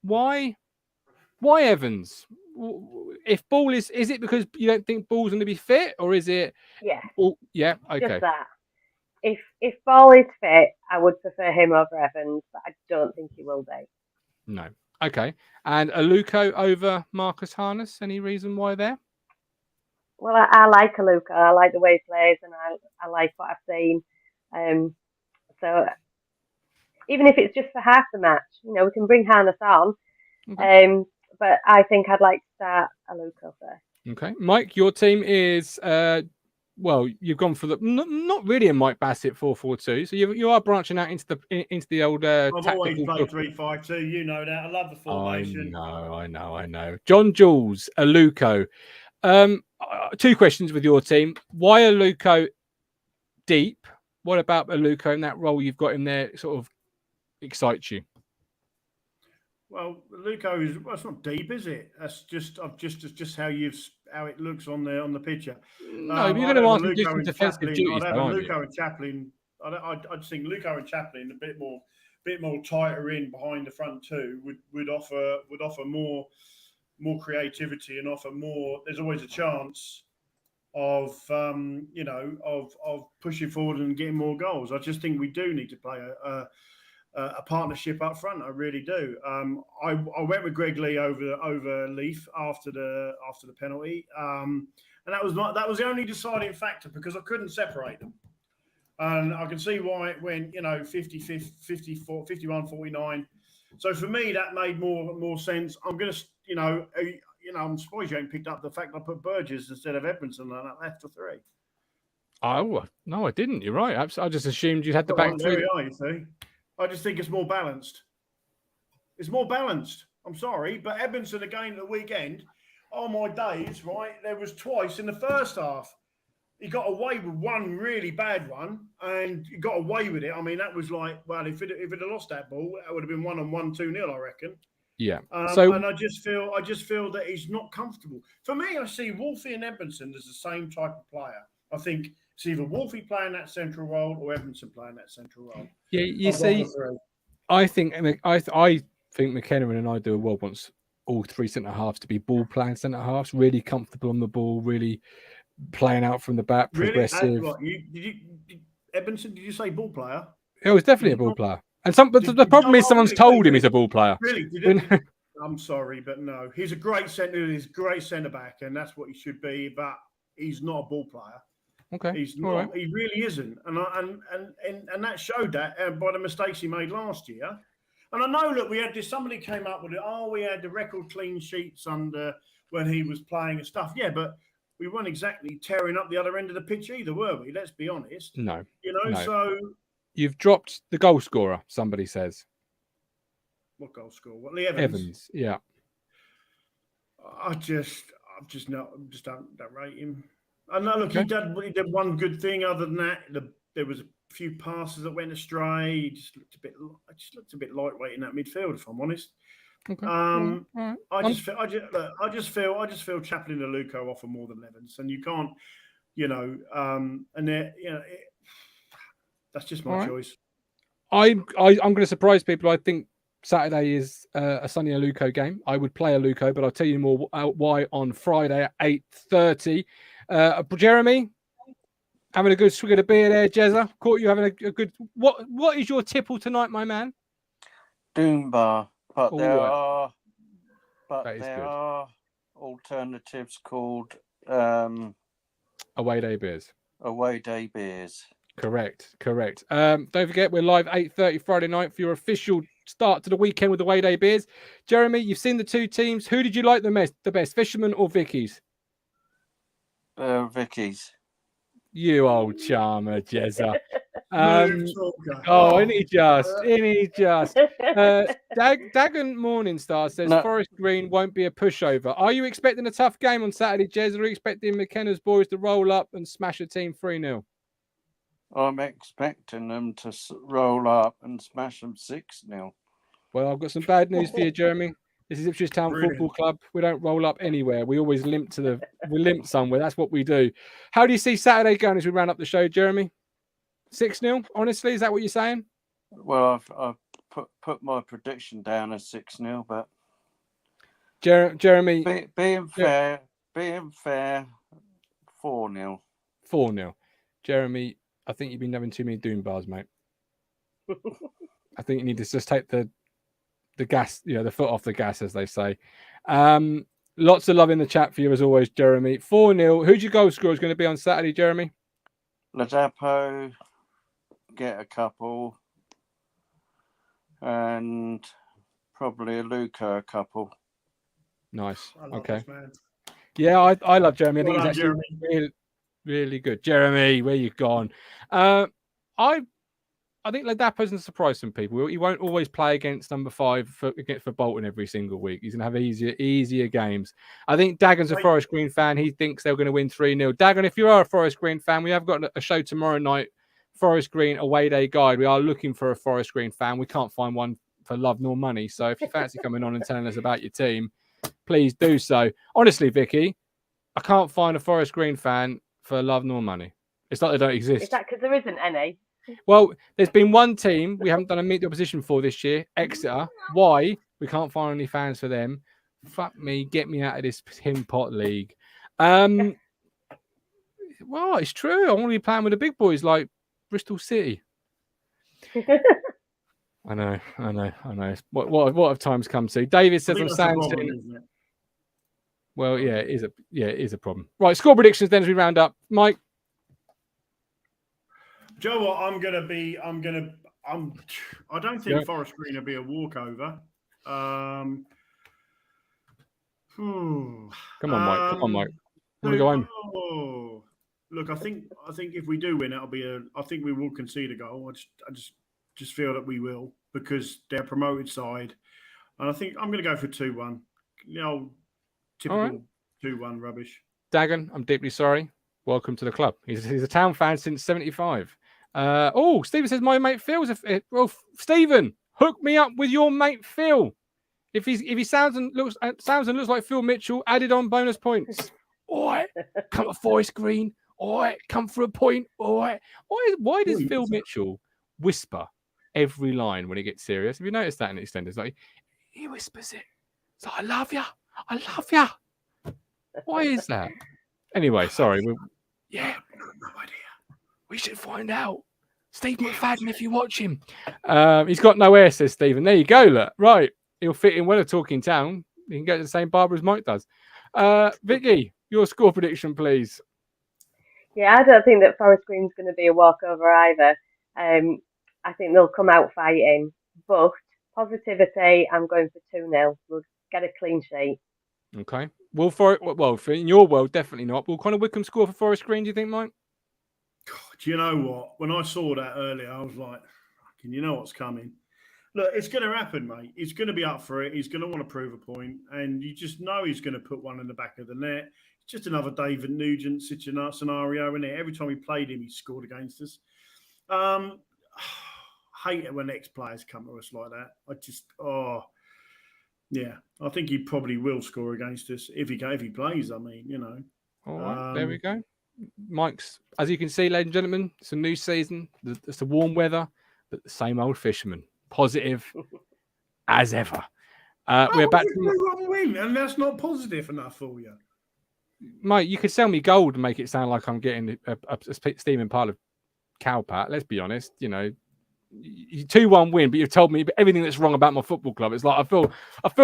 Why Evans? If Ball is it because you don't think Ball's going to be fit, or is it? Yeah. Yeah. Okay. Just that. If Ball is fit, I would prefer him over Evans, but I don't think he will be. No. Okay. And Aluko over Marcus Harness. Any reason why there? Well, I like Aluko. I like the way he plays, and I like what I've seen. So even if it's just for half the match, you know, we can bring Harness on. Okay. But I think I'd like to start Aluko first. Okay. Mike, your team is well, you've gone for the not really a Mike Bassett 4-4-2, so you are branching out into the old I've tactical. always played 3-5-2. You know that. I love the formation. I know. John Jules, Aluko. 2 questions with your team. Why Aluko deep? What about Aluko in that role you've got him there sort of excites you? Well, Aluko is it's not deep, is it? That's just how it looks on the picture. No, you're going to ask him to do some defensive duties. I'd have Aluko and Chaplin. I'd think Aluko and Chaplin a bit more tighter in behind the front two would offer more creativity and offer more. There's always a chance of pushing forward and getting more goals. I just think we do need to play a partnership up front. I really do. I went with Greg Lee over Leaf after the penalty, and that was the only deciding factor, because I couldn't separate them, and I can see why it went 50, 54, 51, 49. So for me that made more sense. I'm gonna I'm surprised you ain't picked up the fact I put Burgess instead of Edmondson on that left for 3. Oh no, I didn't. You're right. I just assumed you had the back 3. There we are, you see. I just think it's more balanced. It's more balanced. I'm sorry, but Edmondson again at the weekend, oh my days, right? There was twice in the first half. He got away with one really bad one, and he got away with it. I mean, that was like, well, if it had lost that ball, that would have been 1-1, 2-0, I reckon. Yeah. And I just feel that he's not comfortable. For me, I see Wolfie and Edmondson as the same type of player. I think it's either Wolfie playing that central role or Edmondson playing that central role. Yeah, you see, I think McKenna and I do well wants all 3 centre halves to be ball playing centre halves, really comfortable on the ball, really playing out from the back, progressive. Edmondson, did you say ball player? It was definitely a ball player. And the problem is someone's told him he's a ball player. Really? I'm sorry, but no. He's a great centre back, and that's what he should be, but he's not a ball player. Okay. He's not. Right. He really isn't, and that showed that by the mistakes he made last year. And I know, look, we had this. Somebody came up with it. Oh, we had the record clean sheets under when he was playing and stuff. Yeah, but we weren't exactly tearing up the other end of the pitch either, were we? Let's be honest. No. So You've dropped the goal scorer, somebody says. What goal scorer? What, Lee Evans? Evans, yeah. I just don't rate him. I know. Look, he did one good thing. Other than that, there was a few passes that went astray. He just looked a bit lightweight in that midfield, if I'm honest. Okay. I just feel Chaplin and Aluko offer more than Evans, and you can't, that's just my choice. I'm going to surprise people. I think Saturday is a Sonny Aluko game. I would play Aluko, but I'll tell you more why on Friday at 8:30. Jeremy, having a good swig of the beer there, Jezza. Caught you having a good. What is your tipple tonight, my man? Doombar, but there good. are alternatives called away day beers. Away day beers. Correct. Don't forget, we're live 8:30 Friday night for your official start to the weekend with away day beers. Jeremy, you've seen the two teams. Who did you like the best, Fisherman or Vicky's? Vicky's. You old charmer, Jezza. Any just. Dagon Morningstar says Forest Green won't be a pushover. Are you expecting a tough game on Saturday, Jez? Or are you expecting McKenna's boys to roll up and smash a team 3-0? I'm expecting them to roll up and smash them 6-0. Well, I've got some bad news for you, Jeremy. This is Ipswich Town Football Club. We don't roll up anywhere. We always limp somewhere. That's what we do. How do you see Saturday going as we round up the show, Jeremy? 6-0? Honestly, is that what you're saying? Well, I've put my prediction down as 6-0, but Jeremy, being fair, 4-0. 4-0. Jeremy, I think you've been having too many Doom bars, mate. I think you need to just take the gas, the foot off the gas, as they say. Lots of love in the chat for you as always, Jeremy. 4-0. Who's your goal scorer is going to be on Saturday, Jeremy? Ladapo, get a couple, and probably a Luca a couple. Nice. Okay. Yeah, I love Jeremy. I think he's actually really, really good. Jeremy, where you gone? I think Ladapo's going to surprise some people. He won't always play against number 5 for Bolton every single week. He's going to have easier games. I think Dagon's a Forest Green fan. He thinks they're going to win 3-0. Dagon, if you are a Forest Green fan, we have got a show tomorrow night, Forest Green Away Day Guide. We are looking for a Forest Green fan. We can't find one for love nor money. So if you fancy coming on and telling us about your team, please do so. Honestly, Vicky, I can't find a Forest Green fan for love nor money. It's like they don't exist. Is that because there isn't any? Well, there's been one team we haven't done a meet the opposition for this year, Exeter. Why? We can't find any fans for them. Fuck me, get me out of this Tim Pot League. Well, it's true. I want to be playing with the big boys like Bristol City. I know. What have times come to? David says I'm Sandstone. Well, yeah, it is a problem. Right, score predictions then as we round up. Mike. Joe, what I don't think Forest Green will be a walkover. Come on, Mike. Want to go home? Look, I think if we do win, I think we will concede a goal. I just feel that we will because they're a promoted side, and I think I'm going to go for 2-1. Typical 2-1 rubbish. Dagon, I'm deeply sorry. Welcome to the club. He's a Town fan since '75. Stephen says my mate Phil's well, Stephen, hook me up with your mate Phil. If he sounds and looks like Phil Mitchell, added on bonus points. All right, come to Forest Green. All right, come for a point. All right. Why does Phil Mitchell whisper every line when he gets serious? Have you noticed that in EastEnders? Like he whispers it. It's like, I love you. Why is that? Anyway, sorry. No idea. We should find out. Steve McFadden, if you watch him. He's got no air, says Stephen. There you go, look. Right. He'll fit in well at Talking Town. He can go to the same barber as Mike does. Vicky, your score prediction, please. Yeah, I don't think that Forest Green's going to be a walkover either. I think they'll come out fighting. But positivity, I'm going for 2-0. We'll get a clean sheet. Okay. Well, in your world, definitely not. Will Connor Wickham score for Forest Green, do you think, Mike? God, you know what? When I saw that earlier, I was like, "Fucking, you know what's coming." Look, it's going to happen, mate. He's going to be up for it. He's going to want to prove a point, and you just know he's going to put one in the back of the net. It's just another David Nugent scenario, isn't it? Every time we played him, he scored against us. Hate it when ex-players come to us like that. I think he probably will score against us if he plays. I mean, you know. All right, there we go. Mike's, as you can see, ladies and gentlemen, it's a new season. It's the warm weather, but the same old Fisherman. Positive as ever. We're back to win, and that's not positive enough for you. Mate, you could sell me gold and make it sound like I'm getting a steaming pile of cowpat. Let's be honest, you know. 2-1 win, but you've told me everything that's wrong about my football club. It's like I feel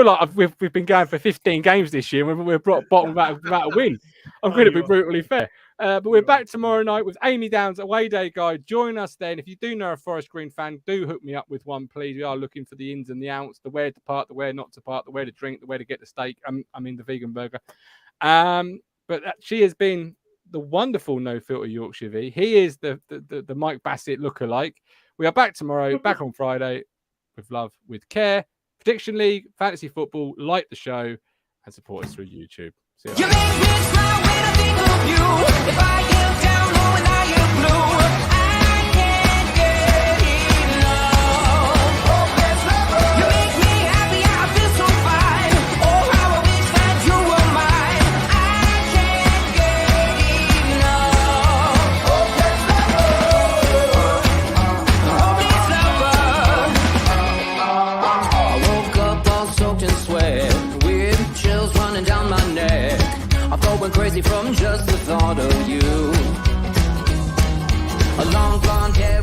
like we've been going for 15 games this year and we're brought bottom without a win. I'm going to be brutally fair. But we're back tomorrow night with Amy Downs away day guide. Join us then. If you do know a Forest Green fan, do hook me up with one, please. We are looking for the ins and the outs, the where to park, the where not to park, the where to drink, the where to get the steak. I mean the vegan burger. But she has been the wonderful No Filter Yorkshire V. He is the Mike Bassett lookalike. We are back tomorrow, back on Friday, with love, with care. Prediction League, fantasy football, like the show, and support us through YouTube. See you later. Make me smile when I think of you. If I get down low and I get blue, I can't get enough. You make me happy, I feel so fine. Oh, how I wish that you were mine. I can't get enough. I woke up all soaked in sweat, weird chills running down my neck. I thought went crazy from just the thought of you. A long blonde hair.